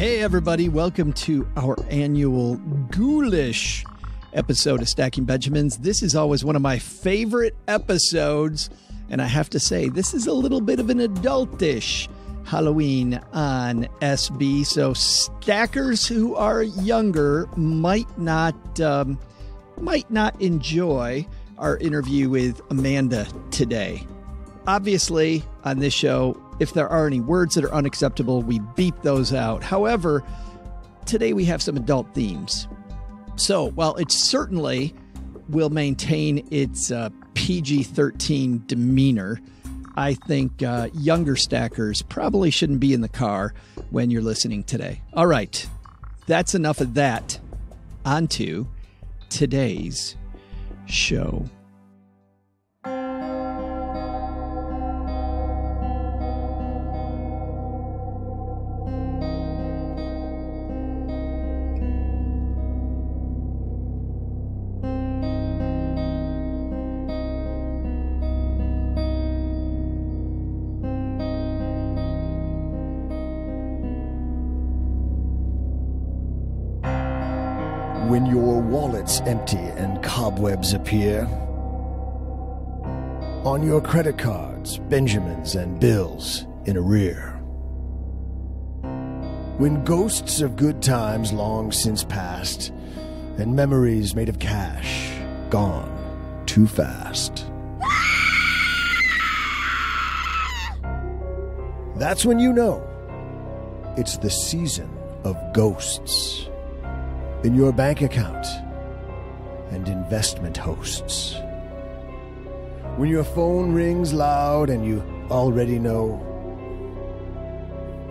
Hey, everybody. Welcome to our annual ghoulish episode of Stacking Benjamins. This is always one of my favorite episodes. And I have to say, this is a little bit of an adultish Halloween on SB. So stackers who are younger might not enjoy our interview with Amanda today. Obviously, on this show, if there are any words that are unacceptable, we beep those out. However, today we have some adult themes. So while it certainly will maintain its PG-13 demeanor, I think younger stackers probably shouldn't be in the car when you're listening today. All right, that's enough of that. On to today's show. When your wallet's empty and cobwebs appear, on your credit cards, Benjamins and bills in arrear. When ghosts of good times long since past, and memories made of cash gone too fast. That's when you know it's the season of ghosts. In your bank account and investment hosts. When your phone rings loud and you already know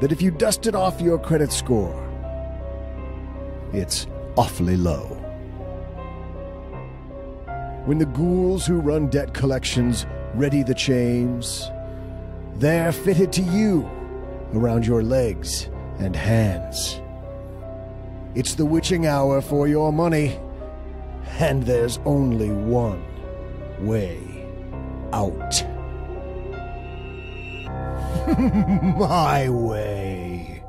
that if you dusted off your credit score, it's awfully low. When the ghouls who run debt collections ready the chains, they're fitted to you around your legs and hands. It's the witching hour for your money, and there's only one way out. My way.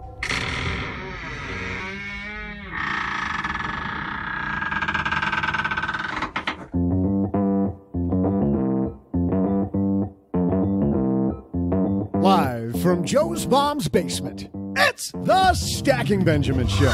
Live from Joe's mom's basement, it's the Stacking Benjamin Show.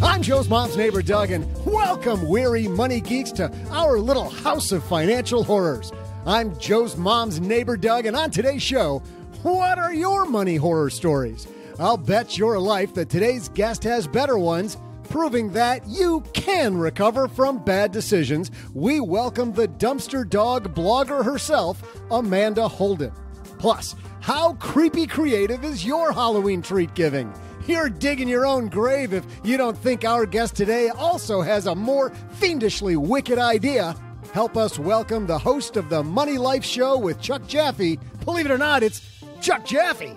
I'm Joe's mom's neighbor, Doug, and welcome, weary money geeks, to our little house of financial horrors. I'm Joe's mom's neighbor, Doug, and on today's show, what are your money horror stories? I'll bet your life that today's guest has better ones, proving that you can recover from bad decisions. We welcome the Dumpster Dog blogger herself, Amanda Holden. Plus, how creepy creative is your Halloween treat giving? You're digging your own grave if you don't think our guest today also has a more fiendishly wicked idea. Help us welcome the host of the Money Life Show with Chuck Jaffe. Believe it or not, it's Chuck Jaffe.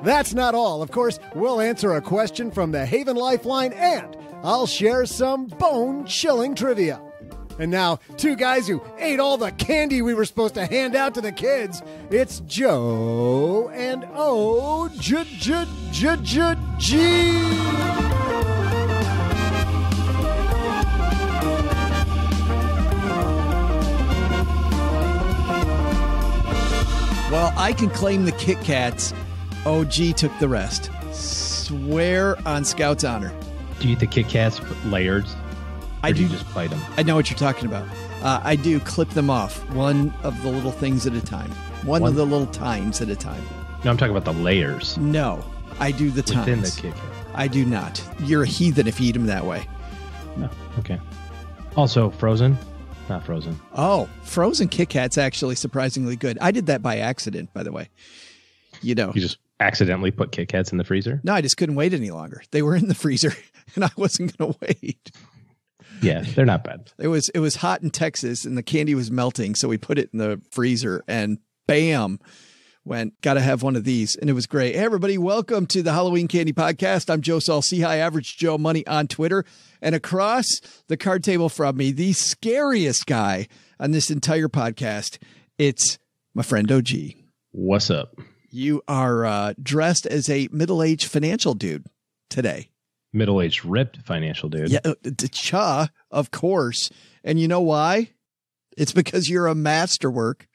That's not all. Of course, we'll answer a question from the Haven Lifeline, and I'll share some bone-chilling trivia. And now, two guys who ate all the candy we were supposed to hand out to the kids. It's Joe and O-G-G-G-G. Well, I can claim the Kit Kats. OG took the rest. Swear on Scout's honor. Do you eat the Kit Kats layered? I do. You just bite them? I know what you're talking about. I do clip them off, one of the little things at a time. One of the little times at a time. No, I'm talking about the layers. No, I do the times. Within the Kit Kat. I do not. You're a heathen if you eat them that way. No, okay. Also, frozen? Not frozen. Oh, frozen Kit Kat's actually surprisingly good. I did that by accident, by the way. You know. You just accidentally put Kit Kats in the freezer? No, I just couldn't wait any longer. They were in the freezer, and I wasn't going to wait. Yeah, they're not bad. It was hot in Texas, and the candy was melting, so we put it in the freezer, and bam, went, got to have one of these. And it was great. Hey, everybody, welcome to the Halloween Candy Podcast. I'm Joe Saul, High Average Joe Money on Twitter. And across the card table from me, the scariest guy on this entire podcast, it's my friend OG. What's up? You are dressed as a middle-aged financial dude today. Middle-aged ripped financial dude. Yeah, of course. And you know why? It's because you're a masterwork,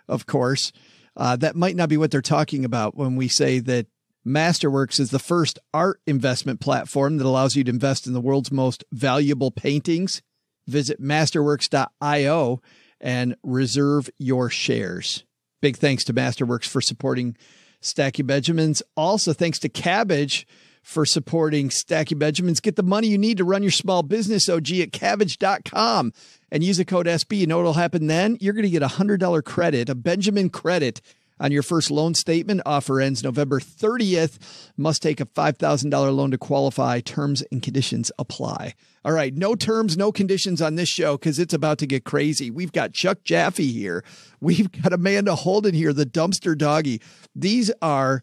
of course. That might not be what they're talking about when we say that Masterworks is the first art investment platform that allows you to invest in the world's most valuable paintings. Visit masterworks.io and reserve your shares. Big thanks to Masterworks for supporting Stacky Benjamins. Also, thanks to Cabbage for supporting Stacky Benjamins. Get the money you need to run your small business, OG, at cabbage.com and use the code SB. You know what'll happen then? You're going to get a $100 credit, a Benjamin credit on your first loan statement. Offer ends November 30th. Must take a $5,000 loan to qualify. Terms and conditions apply. All right. No terms, no conditions on this show because it's about to get crazy. We've got Chuck Jaffe here. We've got Amanda Holden here, the Dumpster Doggy. These are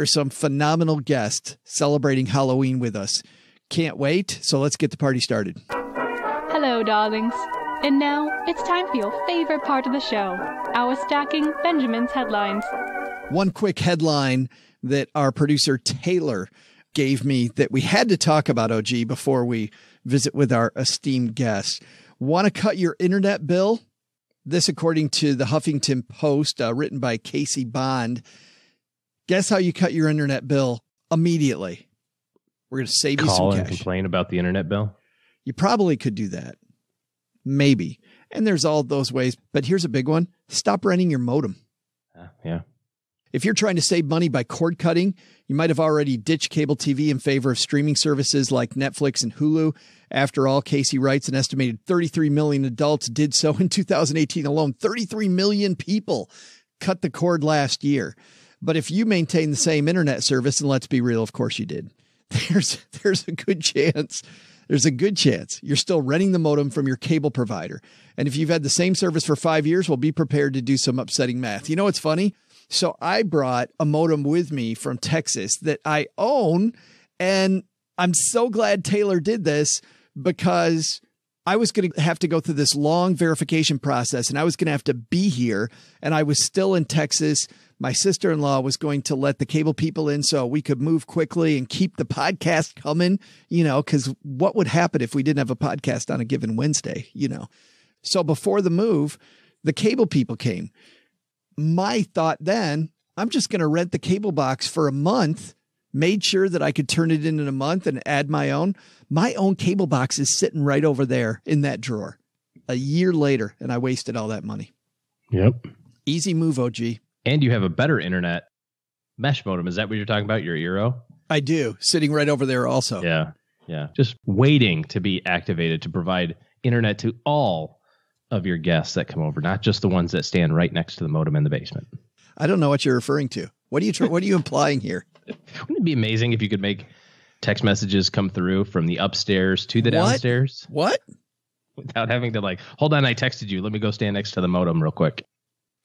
some phenomenal guests celebrating Halloween with us. Can't wait. So let's get the party started. Hello, darlings. And now it's time for your favorite part of the show, our Stacking Benjamin's headlines. One quick headline that our producer Taylor gave me that we had to talk about, OG, before we visit with our esteemed guests. Want to cut your internet bill? This, according to the Huffington Post, written by Casey Bond. Guess how you cut your internet bill immediately? We're going to save you some Call cash. and complain about the internet bill? You probably could do that. Maybe. And there's all those ways. But here's a big one. Stop renting your modem. Yeah. If you're trying to save money by cord cutting, you might have already ditched cable TV in favor of streaming services like Netflix and Hulu. After all, Casey writes, an estimated 33 million adults did so in 2018 alone. 33 million people cut the cord last year. But if you maintain the same internet service, and let's be real, of course you did, there's a good chance. There's a good chance you're still renting the modem from your cable provider. And if you've had the same service for 5 years, well, be prepared to do some upsetting math. You know what's funny? So I brought a modem with me from Texas that I own. And I'm so glad Taylor did this because I was going to have to go through this long verification process and I was going to have to be here. And I was still in Texas. My sister-in-law was going to let the cable people in so we could move quickly and keep the podcast coming, because what would happen if we didn't have a podcast on a given Wednesday, So before the move, the cable people came. My thought then, I'm just going to rent the cable box for a month, made sure that I could turn it in a month and add my own. My own cable box is sitting right over there in that drawer a year later, and I wasted all that money. Yep. Easy move, OG. And you have a better internet mesh modem. Is that what you're talking about? Your Eero? I do. Sitting right over there also. Yeah. Just waiting to be activated to provide internet to all of your guests that come over, not just the ones that stand right next to the modem in the basement. I don't know what you're referring to. What are you implying here? Wouldn't it be amazing if you could make text messages come through from the upstairs to the downstairs? What? Without having to hold on, I texted you. Let me go stand next to the modem real quick.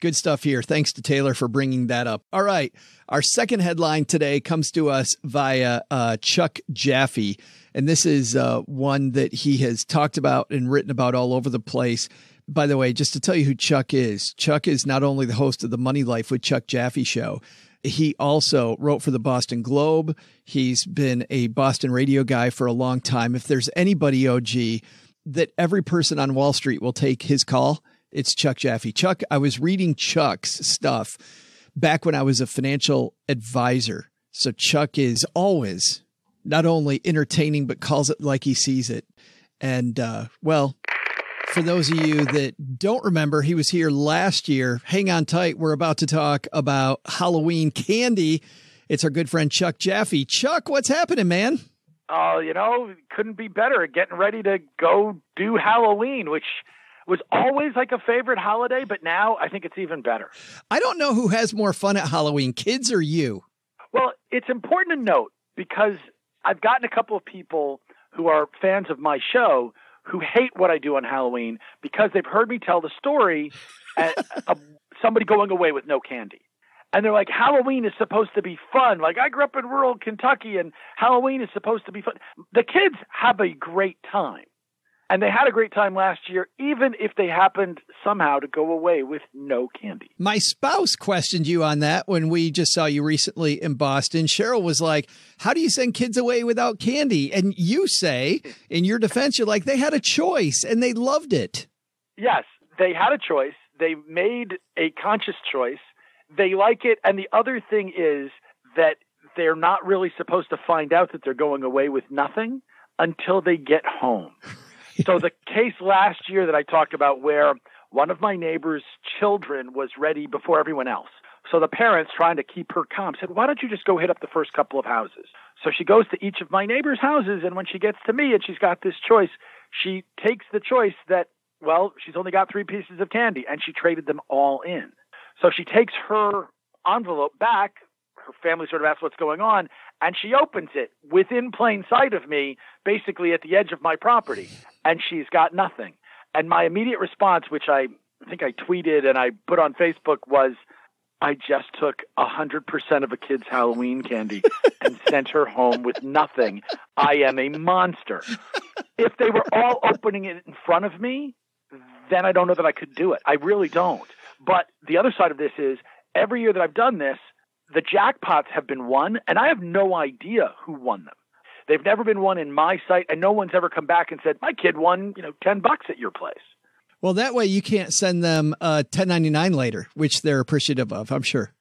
Good stuff here. Thanks to Taylor for bringing that up. All right. Our second headline today comes to us via Chuck Jaffe. And this is one that he has talked about and written about all over the place. By the way, just to tell you who Chuck is not only the host of the Money Life with Chuck Jaffe show. He also wrote for the Boston Globe. He's been a Boston radio guy for a long time. If there's anybody, OG, that every person on Wall Street will take his call, it's Chuck Jaffe. Chuck, I was reading Chuck's stuff back when I was a financial advisor. So Chuck is always not only entertaining, but calls it like he sees it. And, for those of you that don't remember, he was here last year. Hang on tight. We're about to talk about Halloween candy. It's our good friend Chuck Jaffe. Chuck, what's happening, man? Couldn't be better. Getting ready to go do Halloween, which was always like a favorite holiday, but now I think it's even better. I don't know who has more fun at Halloween, kids or you. Well, it's important to note because I've gotten a couple of people who are fans of my show who hate what I do on Halloween because they've heard me tell the story of somebody going away with no candy. And they're like, Halloween is supposed to be fun. Like, I grew up in rural Kentucky, and Halloween is supposed to be fun. The kids have a great time. And they had a great time last year, even if they happened somehow to go away with no candy. My spouse questioned you on that when we just saw you recently in Boston. Cheryl was like, how do you send kids away without candy? And you say, in your defense, you're like, they had a choice and they loved it. Yes, they had a choice. They made a conscious choice. They like it. And the other thing is that they're not really supposed to find out that they're going away with nothing until they get home. So the case last year that I talked about where one of my neighbor's children was ready before everyone else. So the parents, trying to keep her calm, said, why don't you just go hit up the first couple of houses? So she goes to each of my neighbor's houses, and when she gets to me and she's got this choice, she takes the choice that, well, she's only got 3 pieces of candy, and she traded them all in. So she takes her envelope back. Her family sort of asks what's going on, and she opens it within plain sight of me, basically at the edge of my property, and she's got nothing. And my immediate response, which I think I tweeted and I put on Facebook, was, I just took 100% of a kid's Halloween candy and sent her home with nothing. I am a monster. If they were all opening it in front of me, then I don't know that I could do it. I really don't. But the other side of this is, every year that I've done this, the jackpots have been won, and I have no idea who won them. They've never been won in my sight, and no one's ever come back and said, my kid won, $10 at your place. Well, that way you can't send them $10.99 later, which they're appreciative of, I'm sure.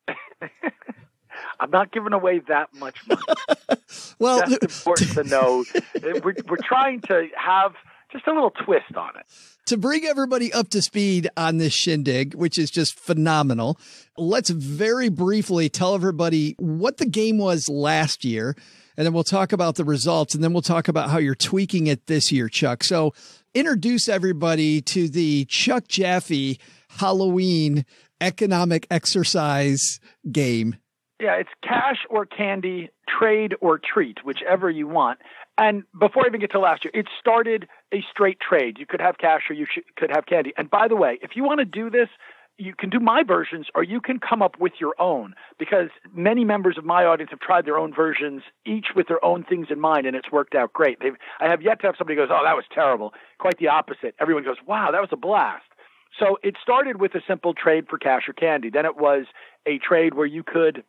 I'm not giving away that much money. Well, that's important to know. We're trying to have just a little twist on it. To bring everybody up to speed on this shindig, which is just phenomenal, let's very briefly tell everybody what the game was last year, and then we'll talk about the results, and then we'll talk about how you're tweaking it this year, Chuck. So introduce everybody to the Chuck Jaffe Halloween economic exercise game. Yeah, it's cash or candy, trade or treat, whichever you want. And before I even get to last year, it started a straight trade. You could have cash or you could have candy. And by the way, if you want to do this, you can do my versions or you can come up with your own, because many members of my audience have tried their own versions, each with their own things in mind, and it's worked out great. I have yet to have somebody who goes, oh, that was terrible. Quite the opposite. Everyone goes, wow, that was a blast. So it started with a simple trade for cash or candy. Then it was a trade where you could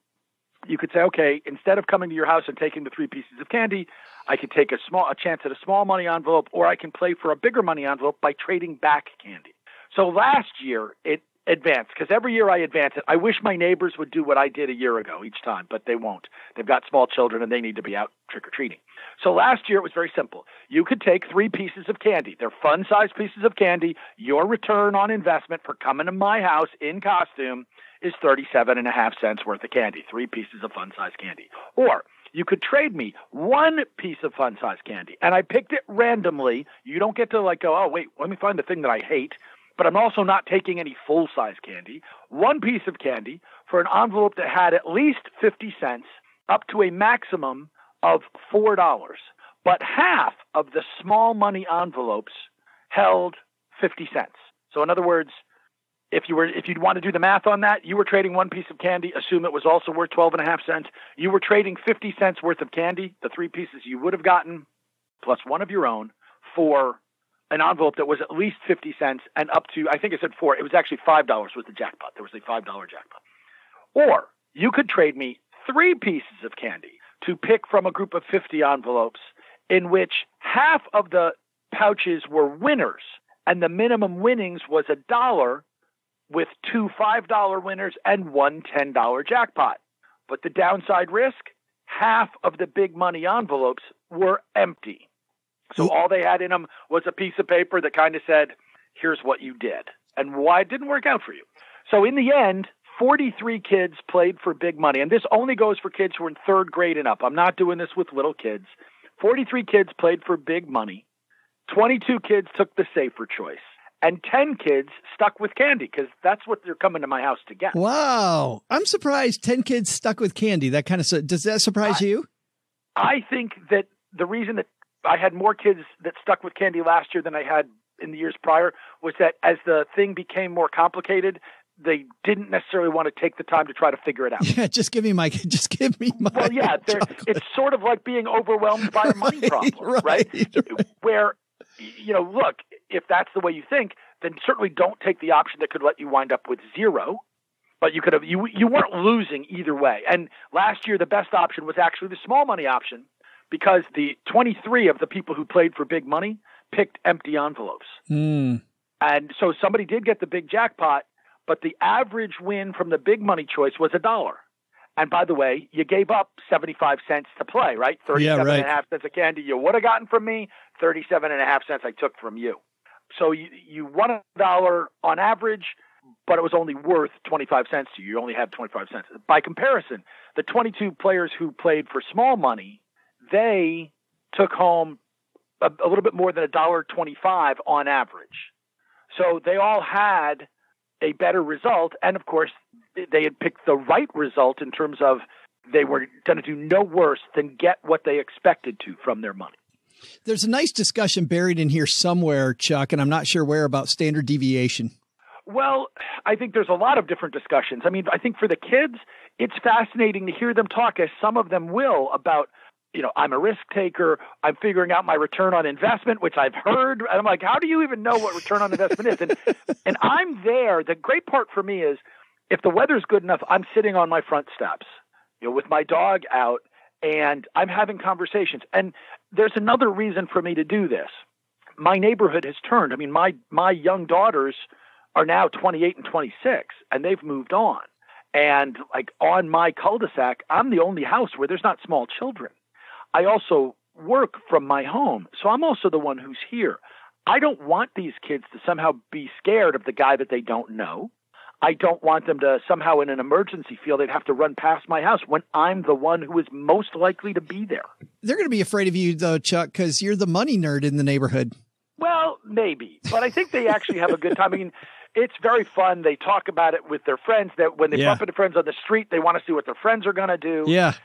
say, okay, instead of coming to your house and taking the 3 pieces of candy, I could take a chance at a small money envelope, or I can play for a bigger money envelope by trading back candy. So last year it advanced, because every year I advance it. I wish my neighbors would do what I did a year ago each time, but they won't. They've got small children and they need to be out trick-or-treating. So last year it was very simple. You could take 3 pieces of candy. They're fun-sized pieces of candy. Your return on investment for coming to my house in costume is 37.5 cents worth of candy, 3 pieces of fun-sized candy. Or you could trade me 1 piece of fun-sized candy, and I picked it randomly. You don't get to go, oh, wait, let me find the thing that I hate, but I'm also not taking any full-size candy. 1 piece of candy for an envelope that had at least 50 cents up to a maximum of $4. But half of the small money envelopes held 50 cents. So in other words, if you'd want to do the math on that, you were trading 1 piece of candy, assume it was also worth 12.5 cents. You were trading 50 cents worth of candy, the 3 pieces you would have gotten, plus 1 of your own, for an envelope that was at least 50 cents and up to, I think I said 4, it was actually $5 was the jackpot. There was a $5 jackpot. Or you could trade me 3 pieces of candy to pick from a group of 50 envelopes in which half of the pouches were winners and the minimum winnings was $1, with 2 $5 winners and 1 $10 jackpot. But the downside risk, half of the big money envelopes were empty. So all they had in them was a piece of paper that kind of said, here's what you did and why it didn't work out for you. So in the end, 43 kids played for big money. And this only goes for kids who are in 3rd grade and up. I'm not doing this with little kids. 43 kids played for big money. 22 kids took the safer choice. And 10 kids stuck with candy, because that's what they're coming to my house to get. Wow. I'm surprised 10 kids stuck with candy. That kind of, does that surprise you? I think that the reason that I had more kids that stuck with candy last year than I had in the years prior was that as the thing became more complicated, they didn't necessarily want to take the time to try to figure it out. Yeah, just give me my. Well, yeah, it's sort of like being overwhelmed by a money problem, right? Where, look, if that's the way you think, then certainly don't take the option that could let you wind up with zero. But you weren't losing either way. And last year, the best option was actually the small money option, because the 23 of the people who played for big money picked empty envelopes. And so somebody did get the big jackpot, but the average win from the big money choice was $1. And by the way, you gave up 75 cents to play, right? 37.5 cents of candy you would have gotten from me, 37.5 cents I took from you. So you won $1 on average, but it was only worth 25 cents to you. You only had 25 cents. By comparison, the 22 players who played for small money, they took home a little bit more than $1.25 on average. So they all had a better result. And of course, they had picked the right result in terms of they were going to do no worse than get what they expected to from their money. There's a nice discussion buried in here somewhere, Chuck, and I'm not sure where, about standard deviation. Well, I think there's a lot of different discussions. I mean, I think for the kids, it's fascinating to hear them talk, as some of them will, about, I'm a risk taker. I'm figuring out my return on investment, which I've heard. And I'm like, how do you even know what return on investment is? And I'm there. The great part for me is, if the weather's good enough, I'm sitting on my front steps, with my dog out, and I'm having conversations. And there's another reason for me to do this. My neighborhood has turned. I mean, my young daughters are now 28 and 26, and they've moved on. And like on my cul-de-sac, I'm the only house where there's not small children. I also work from my home, so I'm also the one who's here. I don't want these kids to somehow be scared of the guy that they don't know. I don't want them to somehow, in an emergency, feel they'd have to run past my house when I'm the one who is most likely to be there. They're going to be afraid of you, though, Chuck, because you're the money nerd in the neighborhood. Well, maybe, but I think they actually have a good time. I mean, it's very fun. They talk about it with their friends. That when they bump into friends on the street, they want to see what their friends are going to do. Yeah.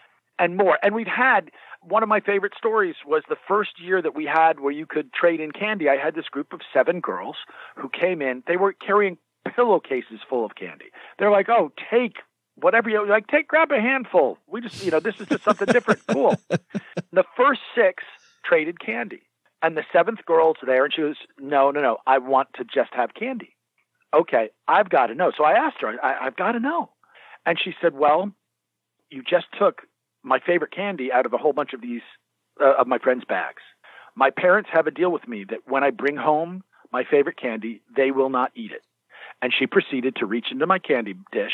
And more. And we've had, one of my favorite stories was the first year that we had where you could trade in candy. I had this group of 7 girls who came in. They were carrying pillowcases full of candy. They're like, oh, take whatever you like. Grab a handful. We just, this is just something different. Cool. The first 6 traded candy. And the 7th girl's there, and she was, no, I want to just have candy. Okay, I've got to know. So I asked her, I've got to know. And she said, well, you just took my favorite candy out of a whole bunch of these, of my friends' bags. My parents have a deal with me that when I bring home my favorite candy, they will not eat it. And she proceeded to reach into my candy dish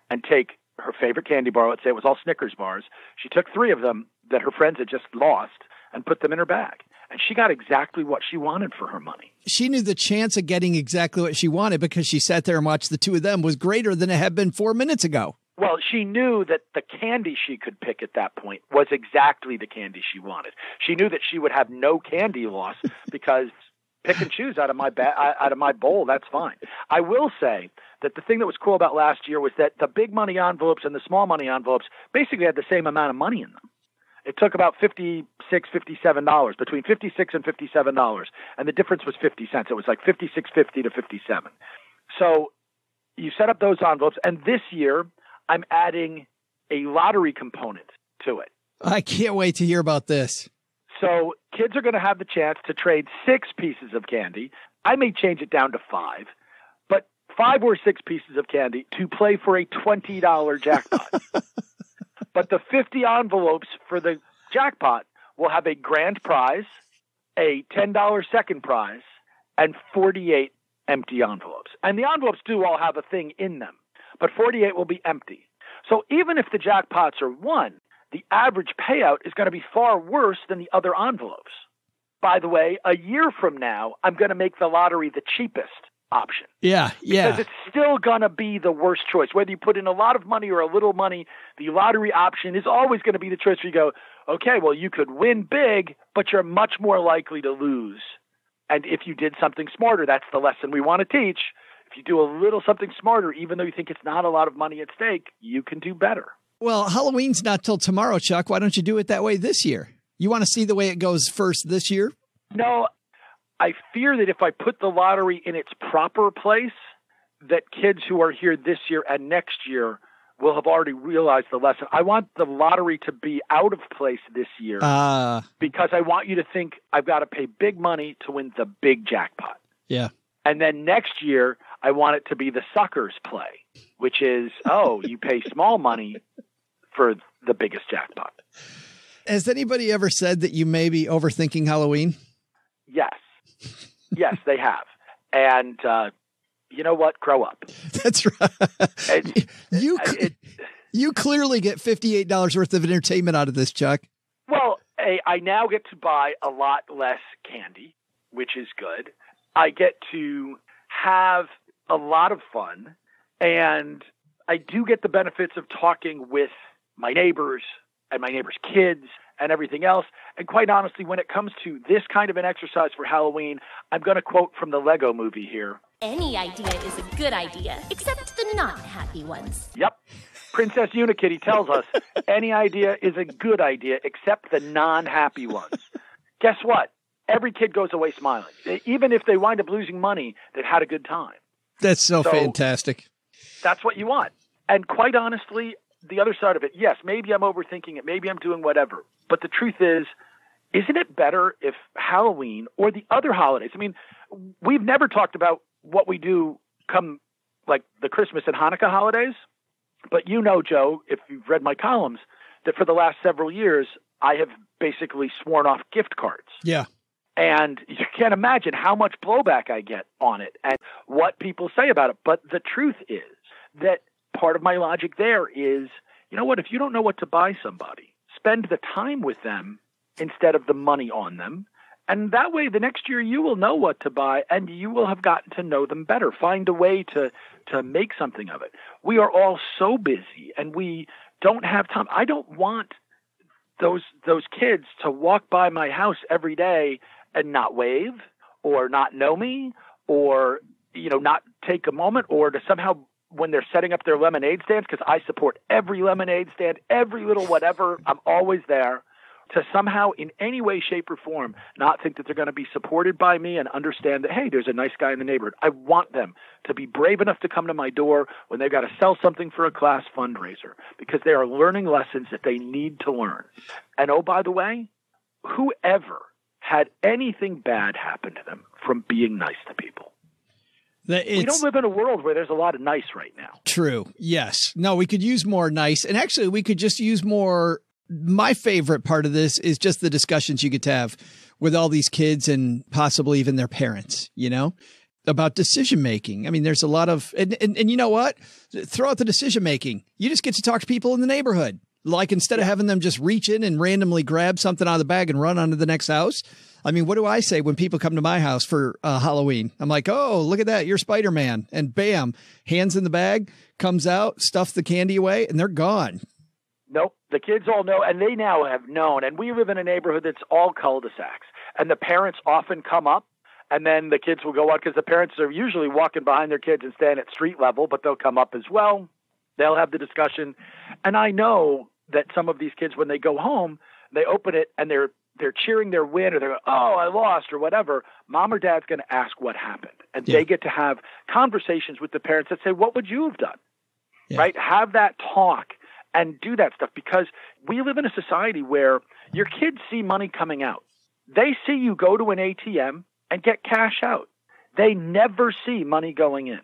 and take her favorite candy bar. Let's say it was all Snickers bars. She took 3 of them that her friends had just lost and put them in her bag. And she got exactly what she wanted for her money. She knew the chance of getting exactly what she wanted because she sat there and watched the 2 of them was greater than it had been 4 minutes ago. Well, she knew that the candy she could pick at that point was exactly the candy she wanted. She knew that she would have no candy loss because pick and choose out of my bowl, that's fine. I will say that the thing that was cool about last year was that the big money envelopes and the small money envelopes basically had the same amount of money in them. It took about $56, $57, between $56 and $57, and the difference was 50 cents. It was like $56.50 to $57. So you set up those envelopes, and this year I'm adding a lottery component to it. I can't wait to hear about this. So kids are going to have the chance to trade 6 pieces of candy. I may change it down to 5, but 5 or 6 pieces of candy to play for a $20 jackpot. But the 50 envelopes for the jackpot will have a grand prize, a $10 second prize, and 48 empty envelopes. And the envelopes do all have a thing in them, but 48 will be empty. So even if the jackpots are 1, the average payout is going to be far worse than the other envelopes. By the way, a year from now, I'm going to make the lottery the cheapest option. Yeah. Because it's still going to be the worst choice. Whether you put in a lot of money or a little money, the lottery option is always going to be the choice where you go, okay, well, you could win big, but you're much more likely to lose. And if you did something smarter, that's the lesson we want to teach. If you do a little something smarter, even though you think it's not a lot of money at stake, you can do better. Well, Halloween's not till tomorrow, Chuck. Why don't you do it that way this year? You want to see the way it goes first this year? No, I fear that if I put the lottery in its proper place, that kids who are here this year and next year will have already realized the lesson. I want the lottery to be out of place this year because I want you to think I've got to pay big money to win the big jackpot. Yeah. And then next year, I want it to be the suckers play, which is, you pay small money for the biggest jackpot. Has anybody ever said that you may be overthinking Halloween? Yes. Yes, they have. And you know what? Grow up. That's right. You clearly get $58 worth of entertainment out of this, Chuck. Well, I now get to buy a lot less candy, which is good. I get to have a lot of fun, and I do get the benefits of talking with my neighbors and my neighbors' kids and everything else. And quite honestly, when it comes to this kind of an exercise for Halloween, I'm going to quote from the Lego movie here. Any idea is a good idea, except the not happy ones. Yep. Princess Unikitty tells us any idea is a good idea, except the non-happy ones. Guess what? Every kid goes away smiling. Even if they wind up losing money, they've had a good time. That's so fantastic. That's what you want. And quite honestly, the other side of it, yes, maybe I'm overthinking it. Maybe I'm doing whatever. But the truth is, isn't it better if Halloween or the other holidays, I mean, we've never talked about what we do come like the Christmas and Hanukkah holidays. But you know, Joe, if you've read my columns, that for the last several years, I have basically sworn off gift cards. Yeah. And you can't imagine how much blowback I get on it and what people say about it. But the truth is that part of my logic there is, you know what, if you don't know what to buy somebody, spend the time with them instead of the money on them. And that way, the next year you will know what to buy and you will have gotten to know them better. Find a way to make something of it. We are all so busy and we don't have time. I don't want those kids to walk by my house every day and not wave or not know me or, not take a moment or to somehow when they're setting up their lemonade stands, because I support every lemonade stand, every little whatever, I'm always there, to somehow in any way, shape, or form not think that they're going to be supported by me and understand that, hey, there's a nice guy in the neighborhood. I want them to be brave enough to come to my door when they've got to sell something for a class fundraiser because they are learning lessons that they need to learn. And oh, by the way, whoever had anything bad happen to them from being nice to people. We don't live in a world where there's a lot of nice right now. True. Yes. No, we could use more nice. And actually, we could just use more. My favorite part of this is just the discussions you get to have with all these kids and possibly even their parents, about decision making. I mean, there's a lot of, and you know what? Throw out the decision making. You just get to talk to people in the neighborhood. Like instead of having them just reach in and randomly grab something out of the bag and run onto the next house. I mean, what do I say when people come to my house for Halloween? I'm like, oh, look at that. You're Spider-Man. And bam, hands in the bag, comes out, stuffs the candy away, and they're gone. Nope. The kids all know, and they now have known. And we live in a neighborhood that's all cul-de-sacs. And the parents often come up, and then the kids will go out because the parents are usually walking behind their kids and stand at street level, but they'll come up as well. They'll have the discussion. And I know that some of these kids, when they go home, they open it and they're cheering their win or they're going, oh, I lost or whatever. Mom or dad's going to ask what happened. And they get to have conversations with the parents that say, what would you have done? Yeah. Right? Have that talk and do that stuff because we live in a society where your kids see money coming out. They see you go to an ATM and get cash out. They never see money going in.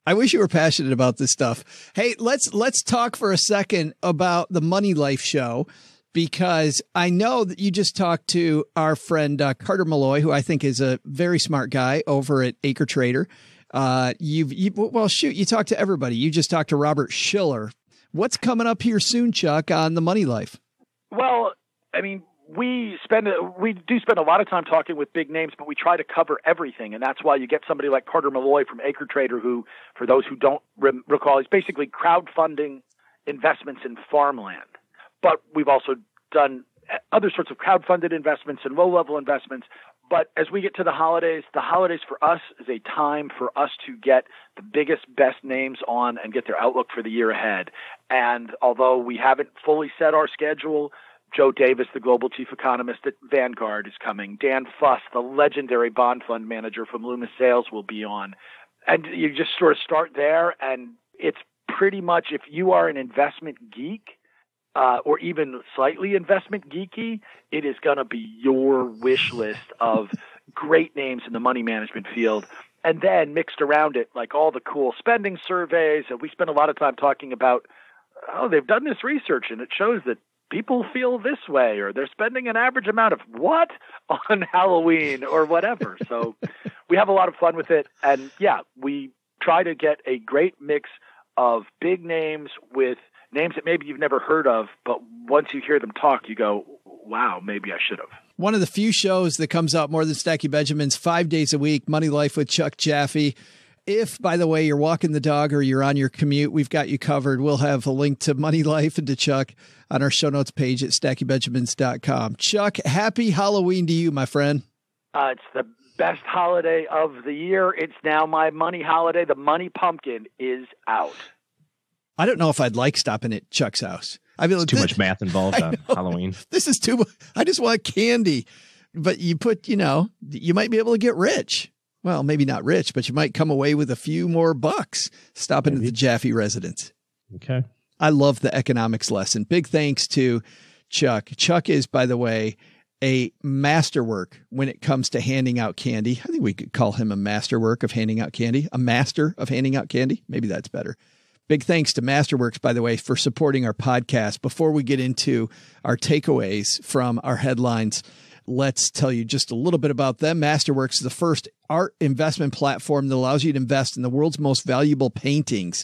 I wish you were passionate about this stuff. Hey, let's talk for a second about the Money Life show, because I know that you just talked to our friend Carter Malloy, who I think is a very smart guy over at Acre Trader. You talked to everybody. You just talked to Robert Schiller. What's coming up here soon, Chuck, on the Money Life? Well, I mean, we do spend a lot of time talking with big names, but we try to cover everything. And that's why you get somebody like Carter Malloy from Acre Trader, who, for those who don't recall, he's basically crowdfunding investments in farmland. But we've also done other sorts of crowdfunded investments and low-level investments. But as we get to the holidays for us is a time for us to get the biggest, best names on and get their outlook for the year ahead. And although we haven't fully set our schedule, Joe Davis, the global chief economist at Vanguard, is coming. Dan Fuss, the legendary bond fund manager from Loomis Sales, will be on. And you just sort of start there, and it's pretty much, if you are an investment geek or even slightly investment geeky, it is going to be your wish list of great names in the money management field. And then mixed around it, like all the cool spending surveys. And we spend a lot of time talking about, they've done this research and it shows that people feel this way, or they're spending an average amount of what on Halloween or whatever. So we have a lot of fun with it. And yeah, we try to get a great mix of big names with names that maybe you've never heard of, but once you hear them talk, you go, wow, maybe I should have. One of the few shows that comes out more than Stacky Benjamins 5 days a week, Money Life with Chuck Jaffe. If, by the way, you're walking the dog or you're on your commute, we've got you covered. We'll have a link to Money Life and to Chuck on our show notes page at stackybenjamins.com. Chuck, happy Halloween to you, my friend. It's the best holiday of the year. It's now my money holiday. The money pumpkin is out. I don't know if I'd like stopping at Chuck's house. I mean, too much math involved on Halloween. This is too much. I just want candy. But you put, you might be able to get rich. Well, maybe not rich, but you might come away with a few more bucks stopping at the Jaffe residence. Okay. I love the economics lesson. Big thanks to Chuck. Chuck is, by the way, a masterwork when it comes to handing out candy. I think we could call him a masterwork of handing out candy. A master of handing out candy. Maybe that's better. Big thanks to Masterworks, by the way, for supporting our podcast. Before we get into our takeaways from our headlines, let's tell you just a little bit about them. Masterworks is the first art investment platform that allows you to invest in the world's most valuable paintings.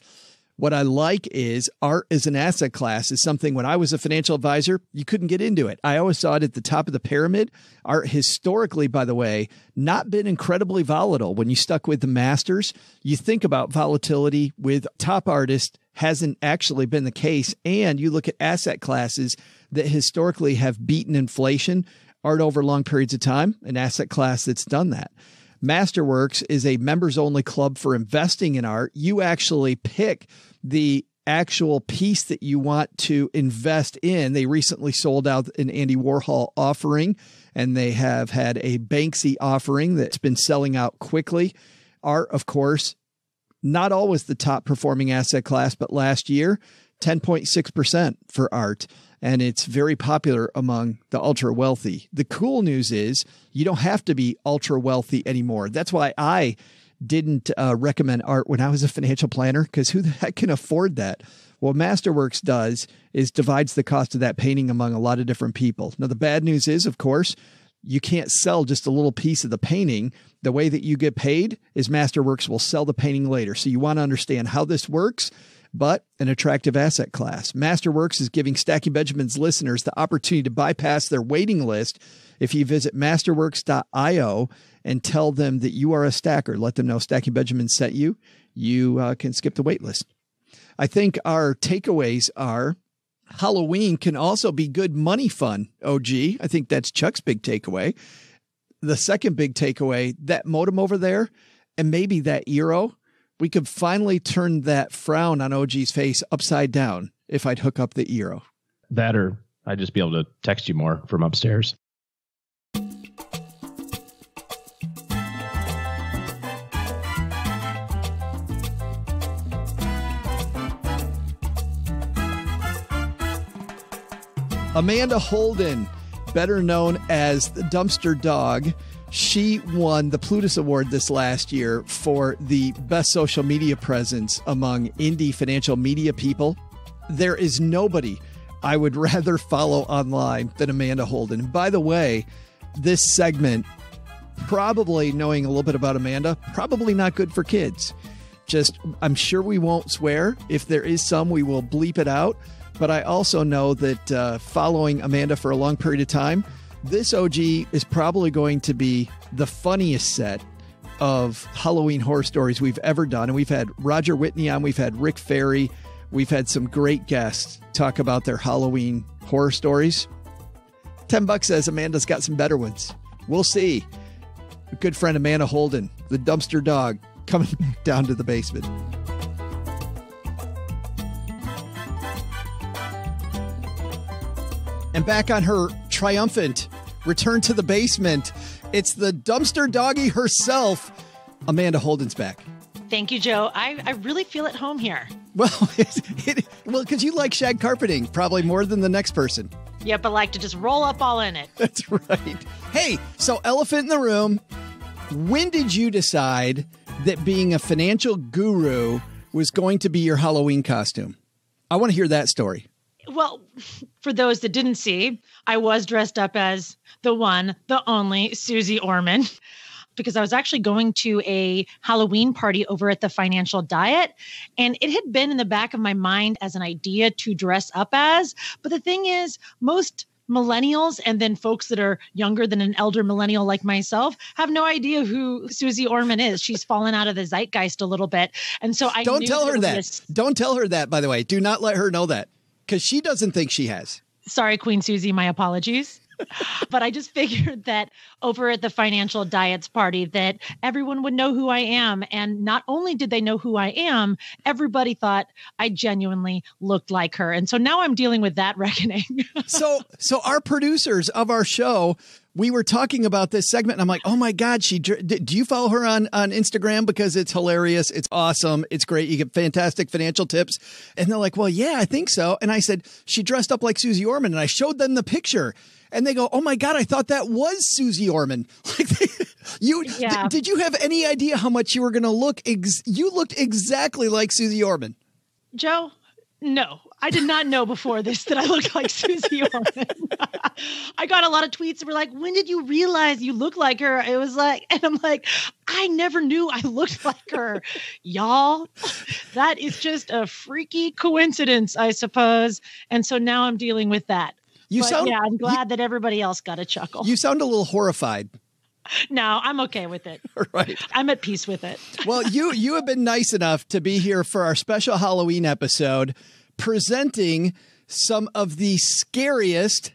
What I like is art as an asset class is something when I was a financial advisor, you couldn't get into it. I always saw it at the top of the pyramid. Art historically, by the way, not been incredibly volatile. When you stuck with the masters, you think about volatility with top artists hasn't actually been the case. And you look at asset classes that historically have beaten inflation, art over long periods of time, an asset class that's done that. Masterworks is a members-only club for investing in art. You actually pick the actual piece that you want to invest in. They recently sold out an Andy Warhol offering, and they have had a Banksy offering that's been selling out quickly. Art, of course, not always the top performing asset class, but last year, 10.6% for art. And it's very popular among the ultra wealthy. The cool news is you don't have to be ultra wealthy anymore. That's why I didn't recommend art when I was a financial planner, because who the heck can afford that? What Masterworks does is divides the cost of that painting among a lot of different people. Now, the bad news is, of course, you can't sell just a little piece of the painting. The way that you get paid is Masterworks will sell the painting later. So you want to understand how this works, but an attractive asset class. Masterworks is giving Stacky Benjamins listeners the opportunity to bypass their waiting list. If you visit masterworks.io and tell them that you are a stacker, let them know Stacky Benjamin sent you, you can skip the wait list. I think our takeaways are Halloween can also be good money fun, OG. I think that's Chuck's big takeaway. The second big takeaway, that modem over there and maybe that Eero, we could finally turn that frown on OG's face upside down if I'd hook up the Eero. That, or I'd just be able to text you more from upstairs. Amanda Holden, better known as the Dumpster Dog. She won the Plutus Award this last year for the best social media presence among indie financial media people. There is nobody I would rather follow online than Amanda Holden. And by the way, this segment, probably knowing a little bit about Amanda, probably not good for kids. Just, I'm sure we won't swear. If there is some, we will bleep it out. But I also know that following Amanda for a long period of time, this OG is probably going to be the funniest set of Halloween horror stories we've ever done. And we've had Roger Whitney on, we've had Rick Ferry, we've had some great guests talk about their Halloween horror stories. $10 says Amanda's got some better ones. We'll see. A good friend Amanda Holden, the Dumpster Dog, coming back down to the basement. And back on her triumphant return to the basement, it's the Dumpster Doggy herself. Amanda Holden's back. Thank you, Joe. I really feel at home here. Well, because you like shag carpeting probably more than the next person. Yep, I like to just roll up all in it. That's right. Hey, so elephant in the room. When did you decide that being a financial guru was going to be your Halloween costume? I want to hear that story. Well, for those that didn't see, I was dressed up as the one, the only Susie Orman, because I was actually going to a Halloween party over at the Financial Diet. And it had been in the back of my mind as an idea to dress up as. But the thing is, most millennials and then folks that are younger than an elder millennial like myself have no idea who Susie Orman is. She's fallen out of the zeitgeist a little bit. And so I Don't tell her that. Don't tell her that, by the way. Do not let her know that, because she doesn't think she has. Sorry, Queen Susie, my apologies. But I just figured that over at the Financial Diets party that everyone would know who I am. And not only did they know who I am, everybody thought I genuinely looked like her. And so now I'm dealing with that reckoning. So our producers of our show, we were talking about this segment and I'm like, oh my God, do you follow her on Instagram? Because it's hilarious. It's awesome. It's great. You get fantastic financial tips. And they're like, well, yeah, I think so. And I said, she dressed up like Susie Orman, and I showed them the picture. And they go, oh my God, I thought that was Susie Orman. Did you have any idea how much you were going to look? You looked exactly like Susie Orman. Joe, no, I did not know before this that I looked like Susie Orman. I got a lot of tweets that were like, when did you realize you look like her? It was like, and I'm like, I never knew I looked like her. Y'all, that is just a freaky coincidence, I suppose. And so now I'm dealing with that. I'm glad that everybody else got a chuckle. You sound a little horrified. No, I'm okay with it. Right. I'm at peace with it. Well, you have been nice enough to be here for our special Halloween episode, presenting some of the scariest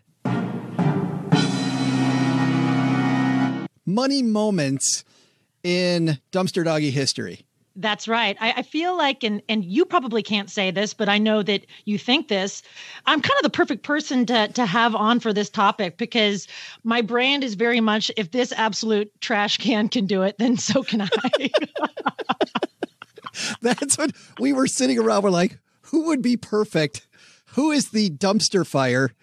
money moments in Dumpster Doggy history. That's right. I feel like, and you probably can't say this, but I know that you think this, I'm kind of the perfect person to have on for this topic, because my brand is very much, if this absolute trash can do it, then so can I. That's what we were sitting around. We're like, who would be perfect? Who is the dumpster fire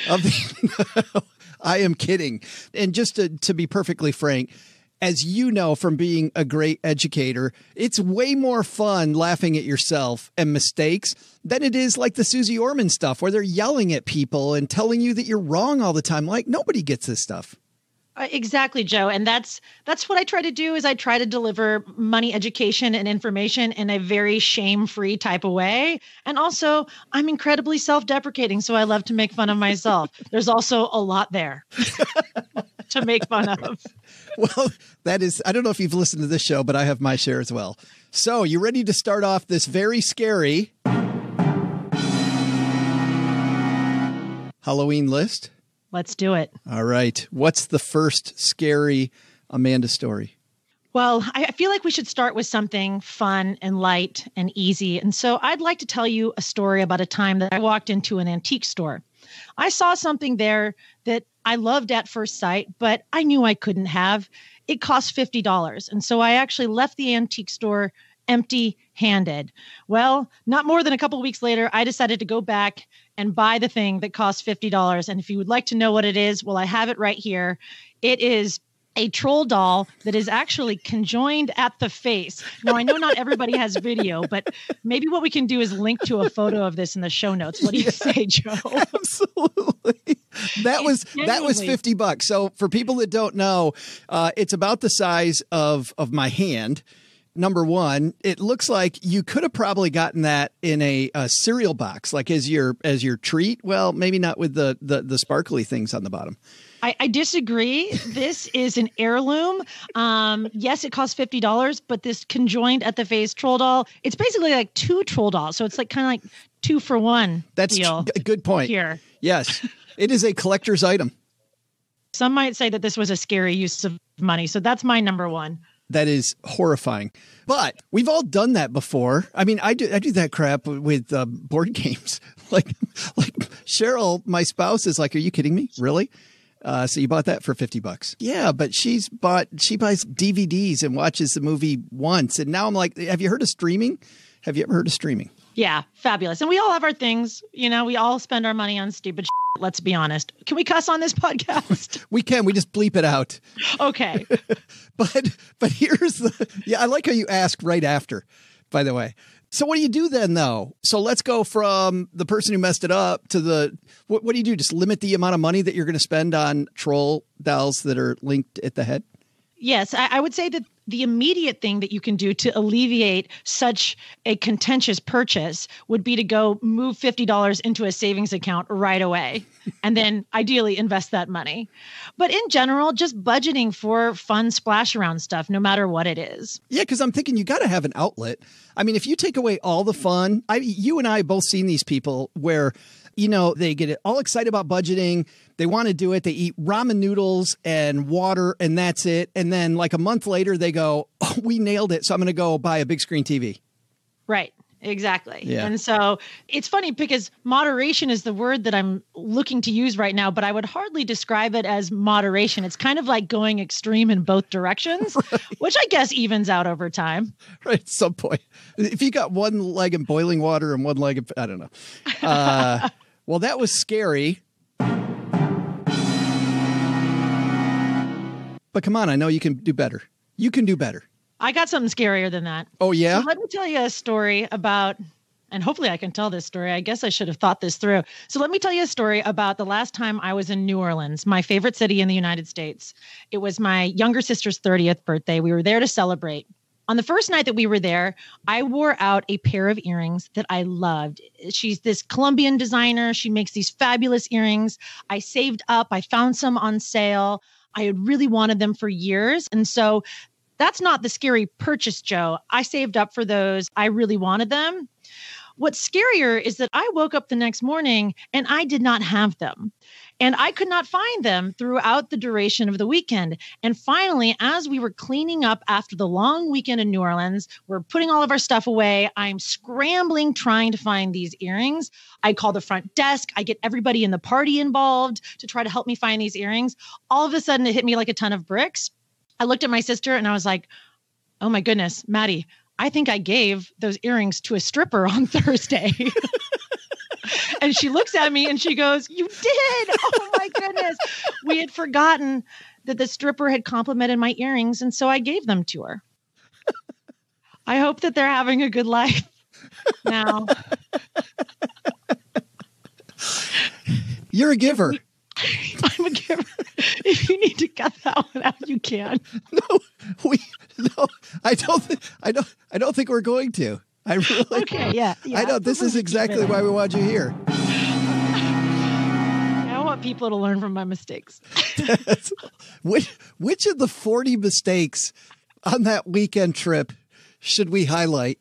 of the... I am kidding. And just to be perfectly frank, as you know from being a great educator, it's way more fun laughing at yourself and mistakes than it is like the Susie Orman stuff where they're yelling at people and telling you that you're wrong all the time. Like, nobody gets this stuff. Exactly, Joe. And that's what I try to do, is I try to deliver money education and information in a very shame-free type of way. And also, I'm incredibly self-deprecating, so I love to make fun of myself. There's also a lot there to make fun of. Well, that is, I don't know if you've listened to this show, but I have my share as well. So you ready to start off this very scary Halloween list? Let's do it. All right. What's the first scary Amanda story? Well, I feel like we should start with something fun and light and easy. And so I'd like to tell you a story about a time that I walked into an antique store. I saw something there that I loved at first sight, but I knew I couldn't have. It cost $50. And so I actually left the antique store empty-handed. Well, not more than a couple of weeks later, I decided to go back and buy the thing that cost $50. And if you would like to know what it is, well, I have it right here. It is a troll doll that is actually conjoined at the face. Now, I know not everybody has video, but maybe what we can do is link to a photo of this in the show notes. What do you say, Joe? Absolutely. That was $50. So for people that don't know, it's about the size of my hand. Number one, it looks like you could have probably gotten that in a cereal box, like as your treat. Well, maybe not with the sparkly things on the bottom. I disagree. This is an heirloom. Yes, it costs $50, but this conjoined at the face troll doll, it's basically like two troll dolls. So it's like kind of like 2 for 1. That's deal a good point. Here. Yes, it is a collector's item. Some might say that this was a scary use of money. So that's my number one. That is horrifying. But we've all done that before. I mean, I do that crap with board games. Like Cheryl, my spouse, is like, "Are you kidding me? Really?" So you bought that for $50. Yeah, but she buys DVDs and watches the movie once. And now I'm like, have you heard of streaming? Have you ever heard of streaming? Yeah, fabulous. And we all have our things. You know, we all spend our money on stupid shit, let's be honest. Can we cuss on this podcast? We can. We just bleep it out. Okay. But here's I like how you ask right after, by the way. So what do you do then, though? So let's go from the person who messed it up to what do you do? Just limit the amount of money that you're going to spend on troll dolls that are linked at the head? Yes, I would say that the immediate thing that you can do to alleviate such a contentious purchase would be to go move $50 into a savings account right away and then ideally invest that money. But in general, just budgeting for fun splash around stuff, no matter what it is. Yeah, because I'm thinking you got to have an outlet. I mean, if you take away all the fun, you and I have both seen these people where, you know, they get all excited about budgeting. They want to do it. They eat ramen noodles and water, and that's it. And then like a month later, they go, oh, we nailed it. So I'm going to go buy a big screen TV. Right. Exactly. Yeah. And so it's funny because moderation is the word that I'm looking to use right now, but I would hardly describe it as moderation. It's kind of like going extreme in both directions, right, which I guess evens out over time. Right. At some point. If you got one leg in boiling water and one leg in, I don't know. Well, that was scary. But come on, I know you can do better. You can do better. I got something scarier than that. Oh, yeah? So let me tell you a story about, and hopefully I can tell this story. I guess I should have thought this through. So let me tell you a story about the last time I was in New Orleans, my favorite city in the United States. It was my younger sister's 30th birthday. We were there to celebrate. On the first night that we were there, I wore out a pair of earrings that I loved. She's this Colombian designer. She makes these fabulous earrings. I saved up. I found some on sale. I had really wanted them for years. And so that's not the scary purchase, Joe. I saved up for those. I really wanted them. What's scarier is that I woke up the next morning and I did not have them. And I could not find them throughout the duration of the weekend. And finally, as we were cleaning up after the long weekend in New Orleans, we're putting all of our stuff away. I'm scrambling, trying to find these earrings. I call the front desk. I get everybody in the party involved to try to help me find these earrings. All of a sudden, it hit me like a ton of bricks. I looked at my sister and I was like, oh my goodness, Maddie, I think I gave those earrings to a stripper on Thursday. And she looks at me and she goes, you did? Oh my goodness. We had forgotten that the stripper had complimented my earrings. And so I gave them to her. I hope that they're having a good life now. You're a giver. I'm a giver. If you need to cut that one out, you can. No, I don't think we're going to. I really. Okay, yeah. I know this is exactly why we want you here. I want people to learn from my mistakes. Which of the 40 mistakes on that weekend trip should we highlight?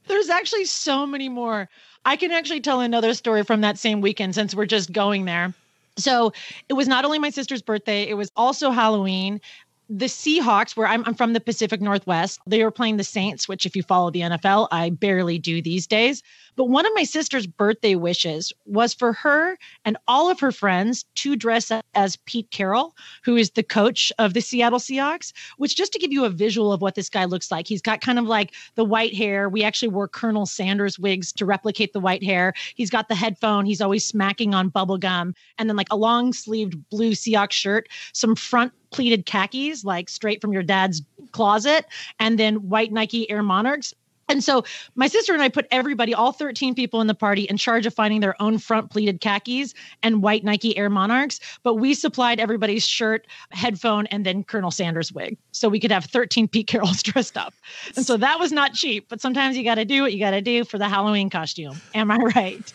There's actually so many more. I can actually tell another story from that same weekend since we're just going there. So it was not only my sister's birthday, it was also Halloween. The Seahawks, where I'm from the Pacific Northwest, they were playing the Saints, which if you follow the NFL, I barely do these days. But one of my sister's birthday wishes was for her and all of her friends to dress up as Pete Carroll, who is the coach of the Seattle Seahawks, which just to give you a visual of what this guy looks like, he's got kind of like the white hair. We actually wore Colonel Sanders wigs to replicate the white hair. He's got the headphone. He's always smacking on bubble gum. And then like a long sleeved blue Seahawks shirt, some front pleated khakis, like straight from your dad's closet, and then white Nike Air Monarchs. And so my sister and I put everybody, all 13 people in the party, in charge of finding their own front pleated khakis and white Nike Air Monarchs. But we supplied everybody's shirt, headphone, and then Colonel Sanders wig. So we could have 13 Pete Carrolls dressed up. And so that was not cheap. But sometimes you got to do what you got to do for the Halloween costume. Am I right?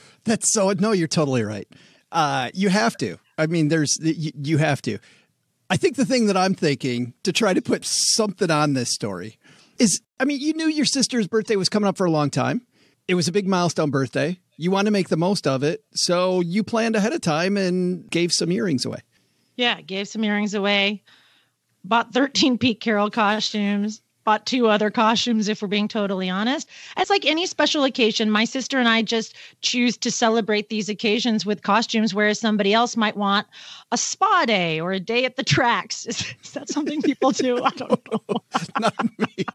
No, you're totally right. You have to. I mean, you have to. I think the thing that I'm thinking to try to put something on this story is, I mean, you knew your sister's birthday was coming up for a long time. It was a big milestone birthday. You want to make the most of it. So you planned ahead of time and gave some earrings away. Yeah, gave some earrings away. Bought 13 Pete Carroll costumes. bought 2 other costumes, if we're being totally honest. It's like any special occasion. My sister and I just choose to celebrate these occasions with costumes, whereas somebody else might want a spa day or a day at the tracks. Is that something people do? I don't know. Not me.